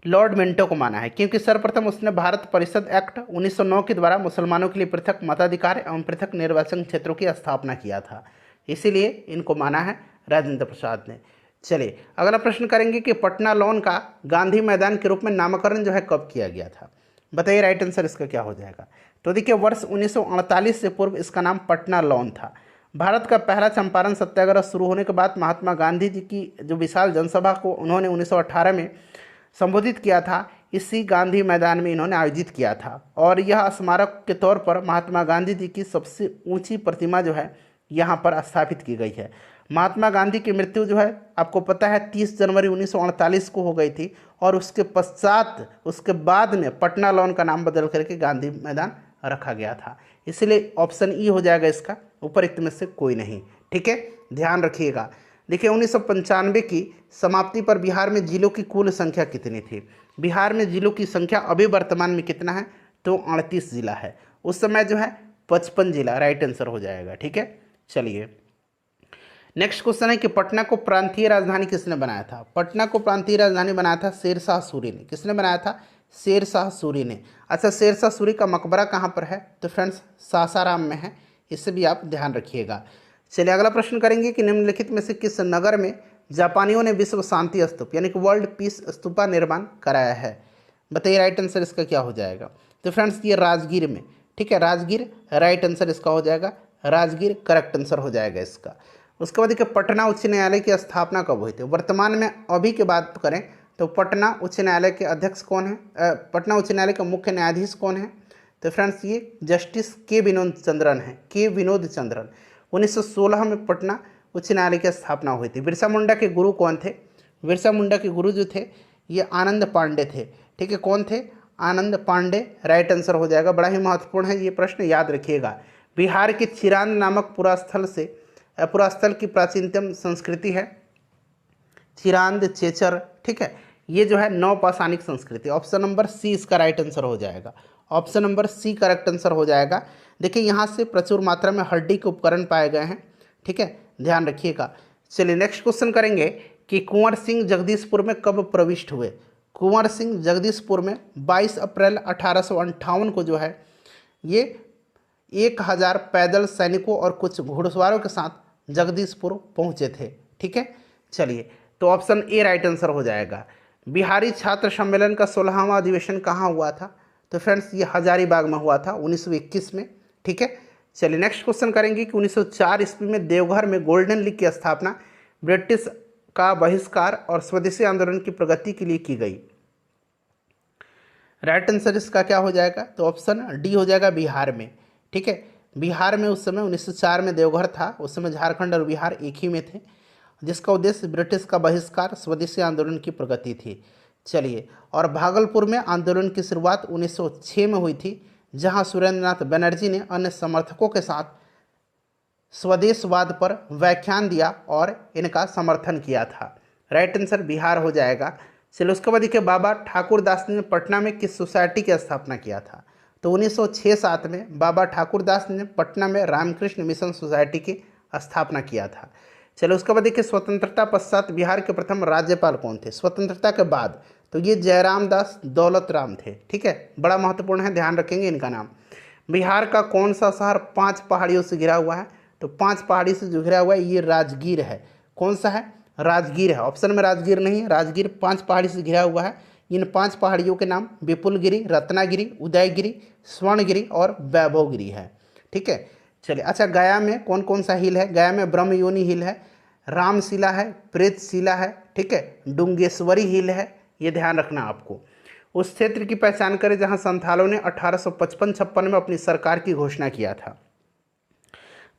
लॉर्ड मिंटो को माना है, क्योंकि सर्वप्रथम उसने भारत परिषद एक्ट 1909 के द्वारा मुसलमानों के लिए पृथक मताधिकार एवं पृथक निर्वाचन क्षेत्रों की स्थापना किया था, इसीलिए इनको माना है राजेंद्र प्रसाद ने। चलिए अगला प्रश्न करेंगे कि पटना लॉन का गांधी मैदान के रूप में नामकरण जो है कब किया गया था? बताइए राइट आंसर इसका क्या हो जाएगा। तो देखिए वर्ष 1948 से पूर्व इसका नाम पटना लॉन था। भारत का पहला चंपारण सत्याग्रह शुरू होने के बाद महात्मा गांधी जी की जो विशाल जनसभा को उन्होंने 1918 में संबोधित किया था, इसी गांधी मैदान में इन्होंने आयोजित किया था, और यह स्मारक के तौर पर महात्मा गांधी जी की सबसे ऊंची प्रतिमा जो है यहाँ पर स्थापित की गई है। महात्मा गांधी की मृत्यु जो है आपको पता है 30 जनवरी 1948 को हो गई थी, और उसके पश्चात उसके बाद में पटना लॉन का नाम बदल करके गांधी मैदान रखा गया था, इसलिए ऑप्शन ई हो जाएगा इसका, उपरोक्त में से कोई नहीं। ठीक है, ध्यान रखिएगा। देखिए 1995 की समाप्ति पर बिहार में जिलों की कुल संख्या कितनी थी? बिहार में जिलों की संख्या अभी वर्तमान में कितना है? तो 38 जिला है। उस समय जो है 55 जिला राइट आंसर हो जाएगा। ठीक है, चलिए नेक्स्ट क्वेश्चन है कि पटना को प्रांतीय राजधानी किसने बनाया था? पटना को प्रांतीय राजधानी बनाया था शेरशाह सूरी ने। किसने बनाया था? शेरशाह सूरी ने। अच्छा, शेरशाह सूरी का मकबरा कहाँ पर है? तो फ्रेंड्स सासाराम में है, इससे भी आप ध्यान रखिएगा। चलिए अगला प्रश्न करेंगे कि निम्नलिखित में से किस नगर में जापानियों ने विश्व शांति स्तूप यानी कि वर्ल्ड पीस स्तूपा निर्माण कराया है? बताइए राइट आंसर इसका क्या हो जाएगा। तो फ्रेंड्स ये राजगीर में। ठीक है, राजगीर राइट आंसर इसका हो जाएगा, राजगीर करेक्ट आंसर हो जाएगा इसका। उसके बाद देखिए पटना उच्च न्यायालय की स्थापना कब हुई थी? वर्तमान में अभी की बात करें तो पटना उच्च न्यायालय के अध्यक्ष कौन है? पटना उच्च न्यायालय का मुख्य न्यायाधीश कौन है? तो फ्रेंड्स ये जस्टिस के विनोद चंद्रन है, के विनोद चंद्रन। 1916 में पटना उच्च न्यायालय की स्थापना हुई थी। बिरसा मुंडा के गुरु कौन थे? बिरसा मुंडा के गुरु जो थे ये आनंद पांडे थे। ठीक है, कौन थे? आनंद पांडे राइट आंसर हो जाएगा। बड़ा ही महत्वपूर्ण है ये प्रश्न, याद रखिएगा। बिहार के चिरांद नामक पुरास्थल की प्राचीनतम संस्कृति है चिरांद चेचर। ठीक है, ये जो है नवपाषाणिक संस्कृति। ऑप्शन नंबर सी इसका राइट आंसर हो जाएगा, option number C correct answer हो जाएगा। देखिए यहाँ से प्रचुर मात्रा में हड्डी के उपकरण पाए गए हैं। ठीक है, ध्यान रखिएगा। चलिए नेक्स्ट क्वेश्चन करेंगे कि कुंवर सिंह जगदीशपुर में कब प्रविष्ट हुए? कुंवर सिंह जगदीशपुर में 22 अप्रैल 1858 को जो है ये 1000 पैदल सैनिकों और कुछ घुड़सवारों के साथ जगदीशपुर पहुंचे थे। ठीक है, चलिए तो ऑप्शन ए राइट आंसर हो जाएगा। बिहारी छात्र सम्मेलन का 16वां अधिवेशन कहाँ हुआ था? तो फ्रेंड्स ये हजारीबाग में हुआ था 1921 में। ठीक है, चलिए नेक्स्ट क्वेश्चन करेंगे कि 1904 ईस्वी में देवघर में गोल्डन लीग की स्थापना ब्रिटिश का बहिष्कार और स्वदेशी आंदोलन की प्रगति के लिए की गई। राइट आंसर इसका क्या हो जाएगा? तो ऑप्शन डी हो जाएगा, बिहार में। ठीक है, बिहार में उस समय 1904 में देवघर था, उस समय झारखंड और बिहार एक ही में थे, जिसका उद्देश्य ब्रिटिश का बहिष्कार स्वदेशी आंदोलन की प्रगति थी। चलिए, और भागलपुर में आंदोलन की शुरुआत 1906 में हुई थी, जहां सुरेंद्रनाथ बनर्जी ने अन्य समर्थकों के साथ स्वदेशवाद पर व्याख्यान दिया और इनका समर्थन किया था। राइट आंसर बिहार हो जाएगा। चलिए उसके बाद देखिए बाबा ठाकुर दास ने पटना में किस सोसाइटी की स्थापना किया था? तो 1906-07 में बाबा ठाकुर दास ने पटना में रामकृष्ण मिशन सोसाइटी की स्थापना किया था। चलो उसके बाद देखिए स्वतंत्रता पश्चात बिहार के प्रथम राज्यपाल कौन थे? स्वतंत्रता के बाद तो ये जयराम दास दौलत राम थे। ठीक है, बड़ा महत्वपूर्ण है, ध्यान रखेंगे इनका नाम। बिहार का कौन सा शहर 5 पहाड़ियों से घिरा हुआ है? तो 5 पहाड़ी से जो घिरा हुआ है ये राजगीर है। कौन सा है? राजगीर है। ऑप्शन में राजगीर नहीं है, राजगीर 5 पहाड़ी से घिरा हुआ है। इन 5 पहाड़ियों के नाम विपुलगिरी, रत्नागिरी, उदयगिरी, स्वर्णगिरी और वैभवगिरी है। ठीक है, चलिए अच्छा गया में कौन कौन सा हिल है? गया में ब्रह्मयोनी हिल है, रामशिला है, प्रेतशिला है, ठीक है, डुंगेश्वरी हिल है, ये ध्यान रखना आपको। उस क्षेत्र की पहचान करें जहां संथालों ने 1855-56 में अपनी सरकार की घोषणा किया था।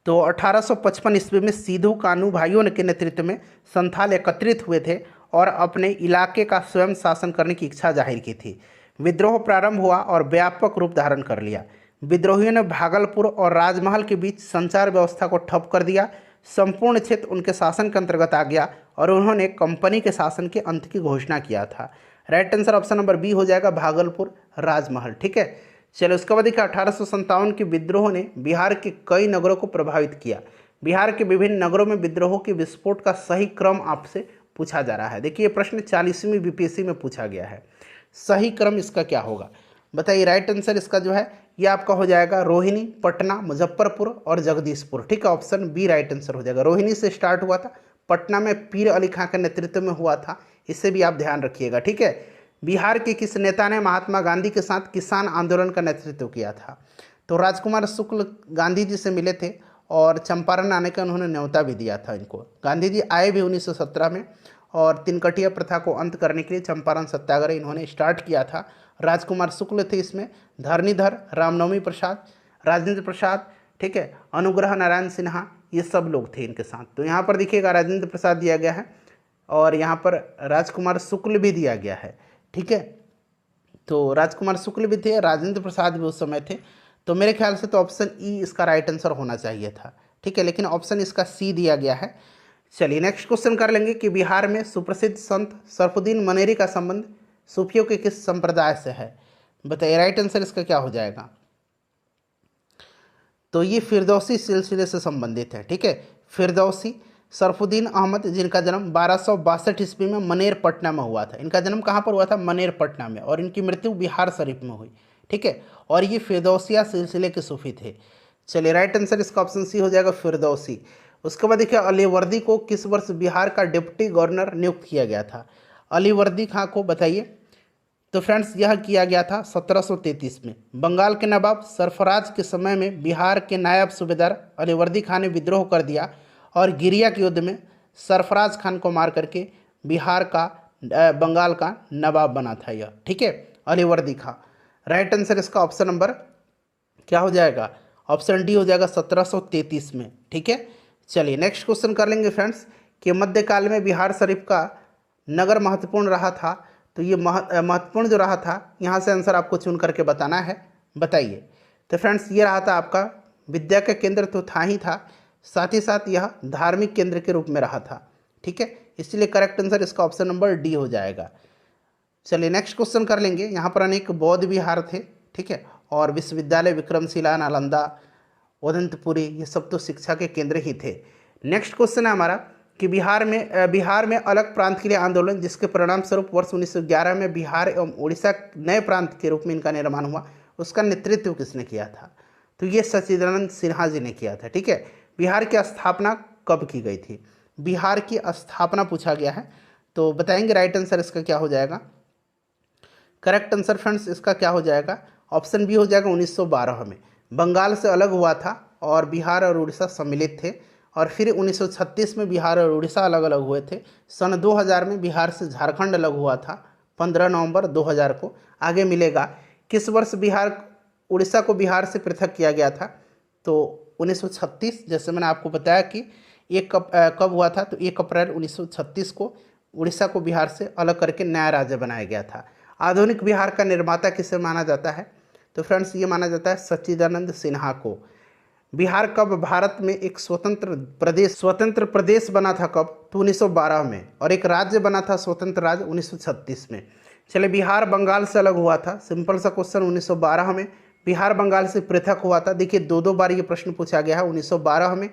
तो 1855 ईस्वी में सिद्धू कान्हू भाइयों के नेतृत्व में संथाल एकत्रित हुए थे और अपने इलाके का स्वयं शासन करने की इच्छा जाहिर की थी। विद्रोह प्रारंभ हुआ और व्यापक रूप धारण कर लिया। विद्रोहियों ने भागलपुर और राजमहल के बीच संचार व्यवस्था को ठप कर दिया। संपूर्ण क्षेत्र उनके शासन के अंतर्गत आ गया और उन्होंने कंपनी के शासन के अंत की घोषणा किया था। Right answer option number B हो जाएगा, भागलपुर राजमहल। ठीक है, चलो उसके बाद देखिए 1857 के विद्रोह ने बिहार के कई नगरों को प्रभावित किया। बिहार के विभिन्न नगरों में विद्रोह के विस्फोट का सही क्रम आपसे पूछा जा रहा है। देखिए ये प्रश्न 40वीं बीपीएससी में पूछा गया है। सही क्रम इसका क्या होगा बताइए। राइट आंसर इसका जो है ये आपका हो जाएगा रोहिणी, पटना, मुजफ्फरपुर और जगदीशपुर। ठीक है, ऑप्शन बी राइट आंसर हो जाएगा। रोहिणी से स्टार्ट हुआ था, पटना में पीर अली खां के नेतृत्व में हुआ था, इसे भी आप ध्यान रखिएगा। ठीक है, बिहार के किस नेता ने महात्मा गांधी के साथ किसान आंदोलन का नेतृत्व किया था? तो राजकुमार शुक्ल गांधी जी से मिले थे और चंपारण आने का उन्होंने न्योता भी दिया था इनको। गांधी जी आए भी 1917 में और तिनकटिया प्रथा को अंत करने के लिए चंपारण सत्याग्रह इन्होंने स्टार्ट किया था। राजकुमार शुक्ल थे इसमें, धरणीधर, रामनवमी प्रसाद, राजेंद्र प्रसाद, ठीक है, अनुग्रह नारायण सिन्हा, ये सब लोग थे इनके साथ। तो यहाँ पर देखिएगा राजेंद्र प्रसाद दिया गया है और यहाँ पर राजकुमार शुक्ल भी दिया गया है। ठीक है, तो राजकुमार शुक्ल भी थे, राजेंद्र प्रसाद भी उस समय थे। तो मेरे ख्याल से तो ऑप्शन ई इसका राइट आंसर होना चाहिए था। ठीक है, लेकिन ऑप्शन इसका सी दिया गया है। चलिए नेक्स्ट क्वेश्चन कर लेंगे कि बिहार में सुप्रसिद्ध संत सरफुद्दीन मनेरी का संबंध सूफियों के किस संप्रदाय से है? बताइए राइट आंसर इसका क्या हो जाएगा। तो ये फिरदौसी सिलसिले से संबंधित है। ठीक है, फिरदौसी सरफुद्दीन अहमद, जिनका जन्म 1262 ईस्वी में मनेर पटना में हुआ था। इनका जन्म कहाँ पर हुआ था? मनेर पटना में, और इनकी मृत्यु बिहार शरीफ में हुई। ठीक है, और ये फिरदौसिया सिलसिले के सूफी थे। चलिए राइट आंसर इसका ऑप्शन सी हो जाएगा, फिरदौसी। उसके बाद देखिए अलीवर्दी को किस वर्ष बिहार का डिप्टी गवर्नर नियुक्त किया गया था? अलीवर्दी खां को बताइए। तो फ्रेंड्स यह किया गया था 1733 में। बंगाल के नवाब सरफराज के समय में बिहार के नायब सूबेदार अलीवर्दी खान ने विद्रोह कर दिया और गिरिया के युद्ध में सरफराज खान को मार करके बिहार का बंगाल का नवाब बना था यह। ठीक है, अलीवर्दी खां। राइट आंसर इसका ऑप्शन नंबर क्या हो जाएगा? ऑप्शन डी हो जाएगा 1733 में। ठीक है, चलिए नेक्स्ट क्वेश्चन कर लेंगे फ्रेंड्स कि मध्यकाल में बिहार शरीफ का नगर महत्वपूर्ण रहा था। तो ये महत्वपूर्ण जो रहा था, यहाँ से आंसर आपको चुन करके बताना है। बताइए। तो फ्रेंड्स ये रहा था आपका विद्या का केंद्र तो था ही था, साथ ही साथ यह धार्मिक केंद्र के रूप में रहा था। ठीक है, इसलिए करेक्ट आंसर इसका ऑप्शन नंबर डी हो जाएगा। चलिए नेक्स्ट क्वेश्चन कर लेंगे। यहाँ पर अनेक बौद्ध विहार थे। ठीक है, और विश्वविद्यालय विक्रमशिला, नालंदा, उदंतपुरी, ये सब तो शिक्षा के केंद्र ही थे। नेक्स्ट क्वेश्चन है हमारा कि बिहार में अलग प्रांत के लिए आंदोलन, जिसके परिणाम स्वरूप वर्ष 1911 में बिहार एवं उड़ीसा नए प्रांत के रूप में इनका निर्माण हुआ, उसका नेतृत्व किसने किया था? तो ये सच्चिदानंद सिन्हा जी ने किया था। ठीक है, बिहार की स्थापना कब की गई थी? बिहार की स्थापना पूछा गया है, तो बताएंगे राइट आंसर इसका क्या हो जाएगा। करेक्ट आंसर फ्रेंड्स इसका क्या हो जाएगा? ऑप्शन बी हो जाएगा 1912 में। बंगाल से अलग हुआ था और बिहार और उड़ीसा सम्मिलित थे, और फिर 1936 में बिहार और उड़ीसा अलग अलग हुए थे। सन 2000 में बिहार से झारखंड अलग हुआ था, 15 नवंबर 2000 को। आगे मिलेगा किस वर्ष उड़ीसा को बिहार से पृथक किया गया था? तो 1936, जैसे मैंने आपको बताया कि कब हुआ था, तो 1 अप्रैल 1936 को उड़ीसा को बिहार से अलग करके नया राज्य बनाया गया था। आधुनिक बिहार का निर्माता किसे माना जाता है? तो फ्रेंड्स ये माना जाता है सच्चिदानंद सिन्हा को। बिहार कब भारत में एक स्वतंत्र प्रदेश बना था? कब? तो 1912 में। और एक राज्य बना था, स्वतंत्र राज्य, 1936 में। चले बिहार बंगाल से अलग हुआ था, सिंपल सा क्वेश्चन। 1912 में बिहार बंगाल से पृथक हुआ था। देखिए 2 बार ये प्रश्न पूछा गया है। 1912 में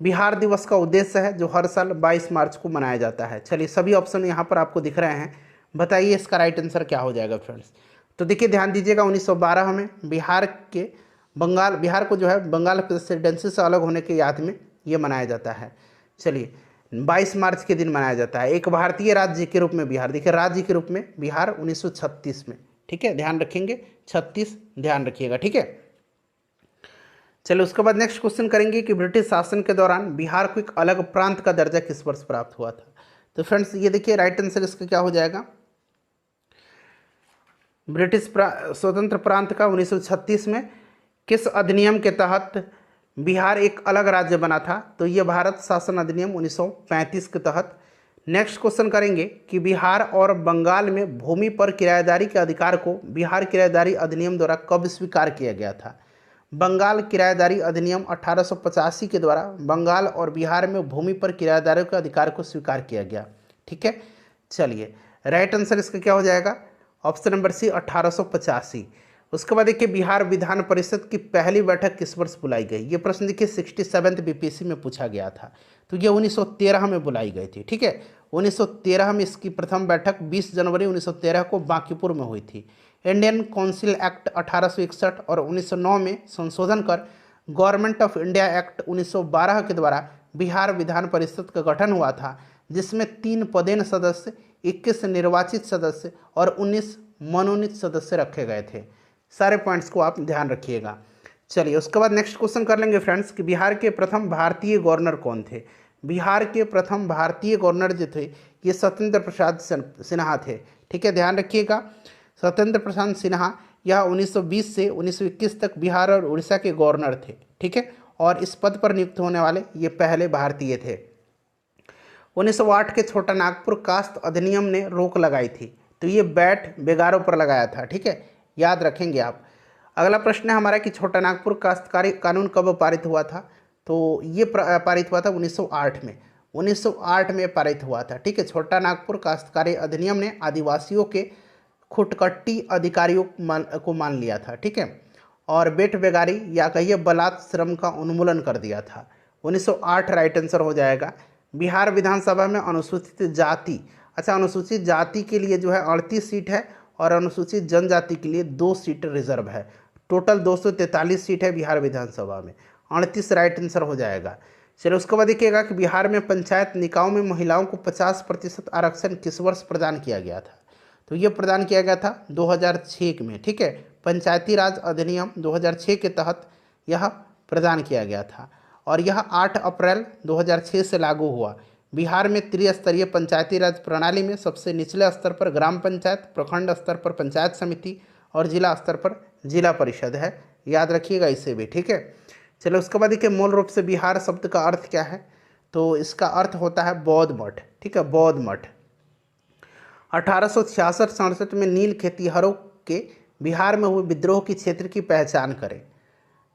बिहार दिवस का उद्देश्य है जो हर साल 22 मार्च को मनाया जाता है। चलिए सभी ऑप्शन यहाँ पर आपको दिख रहे हैं, बताइए इसका राइट आंसर क्या हो जाएगा फ्रेंड्स। तो देखिए ध्यान दीजिएगा 1912 में बिहार को जो है बंगाल प्रेसिडेंसी से अलग होने के याद में ये मनाया जाता है। चलिए 22 मार्च के दिन मनाया जाता है। एक भारतीय राज्य के रूप में बिहार, देखिए राज्य के रूप में बिहार 1936 में। ठीक है, ध्यान रखेंगे 36 ध्यान रखिएगा। ठीक है, चलिए उसके बाद नेक्स्ट क्वेश्चन करेंगे कि ब्रिटिश शासन के दौरान बिहार को एक अलग प्रांत का दर्जा किस वर्ष प्राप्त हुआ था? तो फ्रेंड्स ये देखिए राइट आंसर इसका क्या हो जाएगा। ब्रिटिश स्वतंत्र प्रांत का 1936 में किस अधिनियम के तहत बिहार एक अलग राज्य बना था, तो ये भारत शासन अधिनियम 1935 के तहत। नेक्स्ट क्वेश्चन करेंगे कि बिहार और बंगाल में भूमि पर किराएदारी के अधिकार को बिहार किराएदारी अधिनियम द्वारा कब स्वीकार किया गया था। बंगाल किराएदारी अधिनियम 1885 के द्वारा बंगाल और बिहार में भूमि पर किराएदारों के अधिकार को स्वीकार किया गया। ठीक है, चलिए राइट आंसर इसका क्या हो जाएगा, ऑप्शन नंबर सी 1885। उसके बाद देखिए बिहार विधान परिषद की पहली बैठक किस वर्ष बुलाई गई। ये प्रश्न देखिए 67th बीपीएससी में पूछा गया था, तो ये 1913 में बुलाई गई थी। ठीक है, 1913 में इसकी प्रथम बैठक 20 जनवरी 1913 को बांकीपुर में हुई थी। इंडियन काउंसिल एक्ट 1861 और 1909 में संशोधन कर गवर्नमेंट ऑफ इंडिया एक्ट 1912 के द्वारा बिहार विधान परिषद का गठन हुआ था, जिसमें 3 पदेन सदस्य, 21 निर्वाचित सदस्य और 19 मनोनीत सदस्य रखे गए थे। सारे पॉइंट्स को आप ध्यान रखिएगा। चलिए उसके बाद नेक्स्ट क्वेश्चन कर लेंगे फ्रेंड्स कि बिहार के प्रथम भारतीय गवर्नर कौन थे। बिहार के प्रथम भारतीय गवर्नर जो थे ये सत्येंद्र प्रसाद सिन्हा थे। ठीक है, ध्यान रखिएगा, सत्येंद्र प्रसाद सिन्हा यह 1920 से 1921 तक बिहार और उड़ीसा के गवर्नर थे। ठीक है, और इस पद पर नियुक्त होने वाले ये पहले भारतीय थे। 1908 के छोटा नागपुर कास्ट अधिनियम ने रोक लगाई थी, तो ये बैट बेगारों पर लगाया था। ठीक है, याद रखेंगे आप। अगला प्रश्न है हमारा कि छोटा नागपुर काश्तकारी कानून कब पारित हुआ था। तो ये पारित हुआ था 1908 में। 1908 में पारित हुआ था। ठीक है, छोटा नागपुर काश्तकारी अधिनियम ने आदिवासियों के खुटकट्टी अधिकारियों को मान लिया था। ठीक है, और बेट बेगारी या कहिए बलात् श्रम का उन्मूलन कर दिया था। 1908 राइट आंसर हो जाएगा। बिहार विधानसभा में अनुसूचित जाति, अच्छा अनुसूचित जाति के लिए जो है 38 सीट है और अनुसूचित जनजाति के लिए 2 सीट रिजर्व है। टोटल 243 सीट है बिहार विधानसभा में, 38 राइट आंसर हो जाएगा। चलिए उसके बाद देखिएगा कि बिहार में पंचायत निकायों में महिलाओं को 50% आरक्षण किस वर्ष प्रदान किया गया था। तो ये प्रदान किया गया था 2006 में। ठीक है, पंचायती राज अधिनियम 2006 के तहत यह प्रदान किया गया था और यह 8 अप्रैल 2006 से लागू हुआ। बिहार में त्रिस्तरीय पंचायती राज प्रणाली में सबसे निचले स्तर पर ग्राम पंचायत, प्रखंड स्तर पर पंचायत समिति और जिला स्तर पर जिला परिषद है। याद रखिएगा इसे भी। ठीक है, चलो उसके बाद देखिए मूल रूप से बिहार शब्द का अर्थ क्या है। तो इसका अर्थ होता है बौद्ध मठ। ठीक है, बौद्ध मठ। 1866-67 में नील खेतिहरों के बिहार में हुए विद्रोह की क्षेत्र की पहचान करें।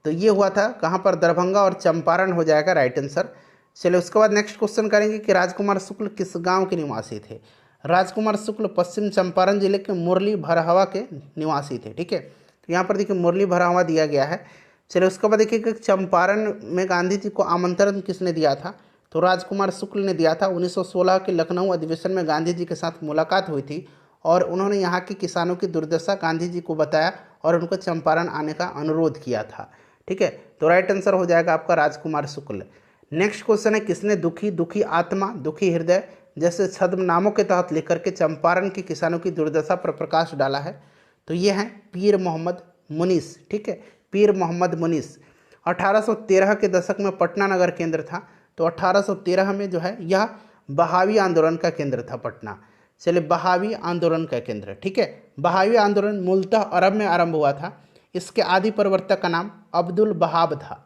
तो ये हुआ था कहाँ पर, दरभंगा और चंपारण हो जाएगा राइट आंसर। चलिए उसके बाद नेक्स्ट क्वेश्चन करेंगे कि राजकुमार शुक्ल किस गांव के निवासी थे। राजकुमार शुक्ल पश्चिम चंपारण जिले के मुरली भरहवा के निवासी थे। ठीक है, तो यहाँ पर देखिए मुरली भरहवा दिया गया है। चलिए उसके बाद देखिए कि चंपारण में गांधी जी को आमंत्रण किसने दिया था। तो राजकुमार शुक्ल ने दिया था। 1916 के लखनऊ अधिवेशन में गांधी जी के साथ मुलाकात हुई थी और उन्होंने यहाँ के किसानों की दुर्दशा गांधी जी को बताया और उनको चंपारण आने का अनुरोध किया था। ठीक है, तो राइट आंसर हो जाएगा आपका राजकुमार शुक्ल। नेक्स्ट क्वेश्चन है किसने दुखी, दुखी आत्मा, दुखी हृदय जैसे छद्म नामों के तहत लेकर के चंपारण के किसानों की दुर्दशा पर प्रकाश डाला है। तो ये हैं पीर मोहम्मद मुनीस। ठीक है, पीर मोहम्मद मुनीस। 1813 के दशक में पटना नगर केंद्र था। तो 1813 में जो है यह बहावी आंदोलन का केंद्र था पटना। चलिए बहावी आंदोलन का केंद्र। ठीक है, बहावी आंदोलन मूलतः अरब में आरंभ हुआ था। इसके आदि प्रवर्तक का नाम अब्दुल बहाब था।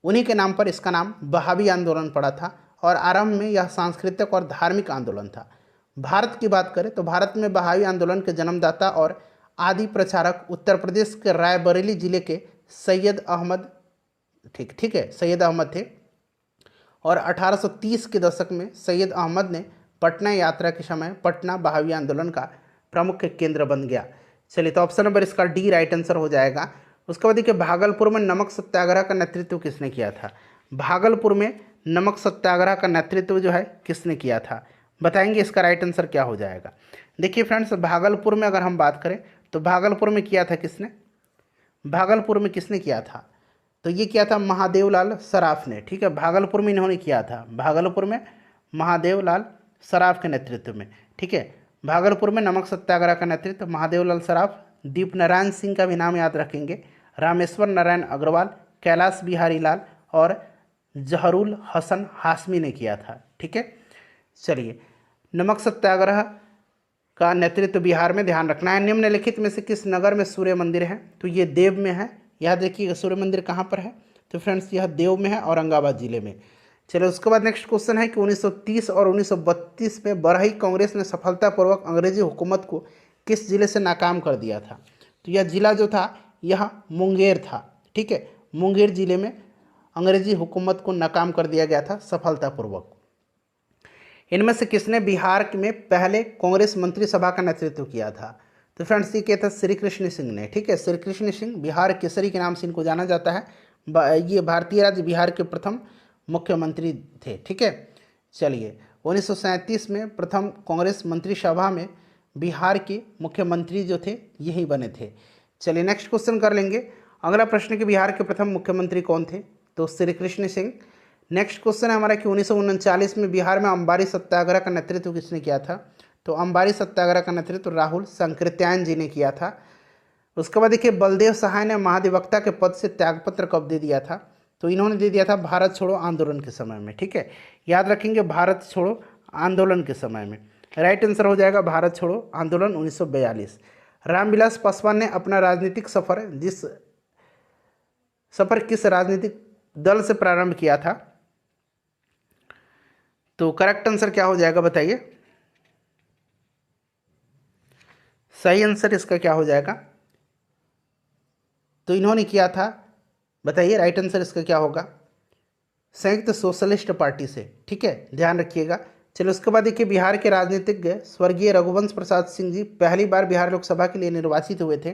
उन्हीं के नाम पर इसका नाम बहावी आंदोलन पड़ा था और आरंभ में यह सांस्कृतिक और धार्मिक आंदोलन था। भारत की बात करें तो भारत में बहावी आंदोलन के जन्मदाता और आदि प्रचारक उत्तर प्रदेश के रायबरेली जिले के सैयद अहमद ठीक है सैयद अहमद थे और 1830 के दशक में सैयद अहमद ने पटना यात्रा के समय पटना बहावी आंदोलन का प्रमुख केंद्र बन गया। चलिए तो ऑप्शन नंबर इसका डी राइट आंसर हो जाएगा। उसके बाद देखिए भागलपुर में नमक सत्याग्रह का नेतृत्व किसने किया था। भागलपुर में नमक सत्याग्रह का नेतृत्व जो है किसने किया था, बताएंगे इसका राइट आंसर क्या हो जाएगा। देखिए फ्रेंड्स भागलपुर में अगर हम बात करें तो भागलपुर में किया था किसने, भागलपुर में किसने किया था, तो ये किया था महादेवलाल सराफ ने। ठीक है, भागलपुर में इन्होंने किया था, भागलपुर में महादेवलाल सराफ के नेतृत्व में। ठीक है, भागलपुर में नमक सत्याग्रह का नेतृत्व महादेवलाल सराफ, दीप नारायण सिंह का भी नाम याद रखेंगे, रामेश्वर नारायण अग्रवाल, कैलाश बिहारी लाल और जहरुल हसन हाशमी ने किया था। ठीक है, चलिए नमक सत्याग्रह का नेतृत्व बिहार में ध्यान रखना है। निम्नलिखित में से किस नगर में सूर्य मंदिर है, तो ये देव में है। यह देखिए सूर्य मंदिर कहाँ पर है, तो फ्रेंड्स यह देव में है, औरंगाबाद जिले में। चलो उसके बाद नेक्स्ट क्वेश्चन है कि 1930 और 1932 में बरही कांग्रेस ने सफलतापूर्वक अंग्रेजी हुकूमत को किस जिले से नाकाम कर दिया था? तो यह जिला जो था यह मुंगेर था। ठीक है, मुंगेर जिले में अंग्रेजी हुकूमत को नाकाम कर दिया गया था सफलतापूर्वक। इनमें से किसने बिहार में पहले कांग्रेस मंत्रिसभा का नेतृत्व किया था? तो फ्रेंड्स ये क्या था? श्री कृष्ण सिंह ने। ठीक है, श्री कृष्ण सिंह बिहार केसरी के नाम से इनको जाना जाता है। ये भारतीय राज्य बिहार के प्रथम मुख्यमंत्री थे। ठीक है, चलिए 1937 में प्रथम कांग्रेस मंत्रिसभा में बिहार के मुख्यमंत्री जो थे यही बने थे। चलिए नेक्स्ट क्वेश्चन कर लेंगे। अगला प्रश्न कि बिहार के प्रथम मुख्यमंत्री कौन थे? तो श्री कृष्ण सिंह। नेक्स्ट क्वेश्चन है हमारा कि 1939 में बिहार में अंबारी सत्याग्रह का नेतृत्व किसने किया था? तो अंबारी सत्याग्रह का नेतृत्व राहुल संकृत्यायन जी ने किया था। उसके बाद देखिए बलदेव सहाय ने महाधिवक्ता के पद से त्यागपत्र कब दे दिया था? तो इन्होंने दे दिया था भारत छोड़ो आंदोलन के समय में। ठीक है, याद रखेंगे भारत छोड़ो आंदोलन के समय में। राइट आंसर हो जाएगा भारत छोड़ो आंदोलन 1942। रामविलास पासवान ने अपना राजनीतिक सफर किस राजनीतिक दल से प्रारंभ किया था? तो करेक्ट आंसर क्या हो जाएगा बताइए? सही आंसर इसका क्या हो जाएगा? तो इन्होंने किया था, बताइए राइट आंसर इसका क्या होगा? संयुक्त सोशलिस्ट पार्टी से। ठीक है, ध्यान रखिएगा। चलो उसके बाद देखिए बिहार के राजनीतिज्ञ स्वर्गीय रघुवंश प्रसाद सिंह जी पहली बार बिहार लोकसभा के लिए निर्वाचित हुए थे।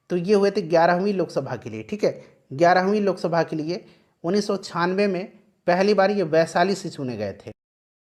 तो ये हुए थे 11वीं लोकसभा के लिए। ठीक है, 11वीं लोकसभा के लिए 1996 में पहली बार ये वैशाली से चुने गए थे।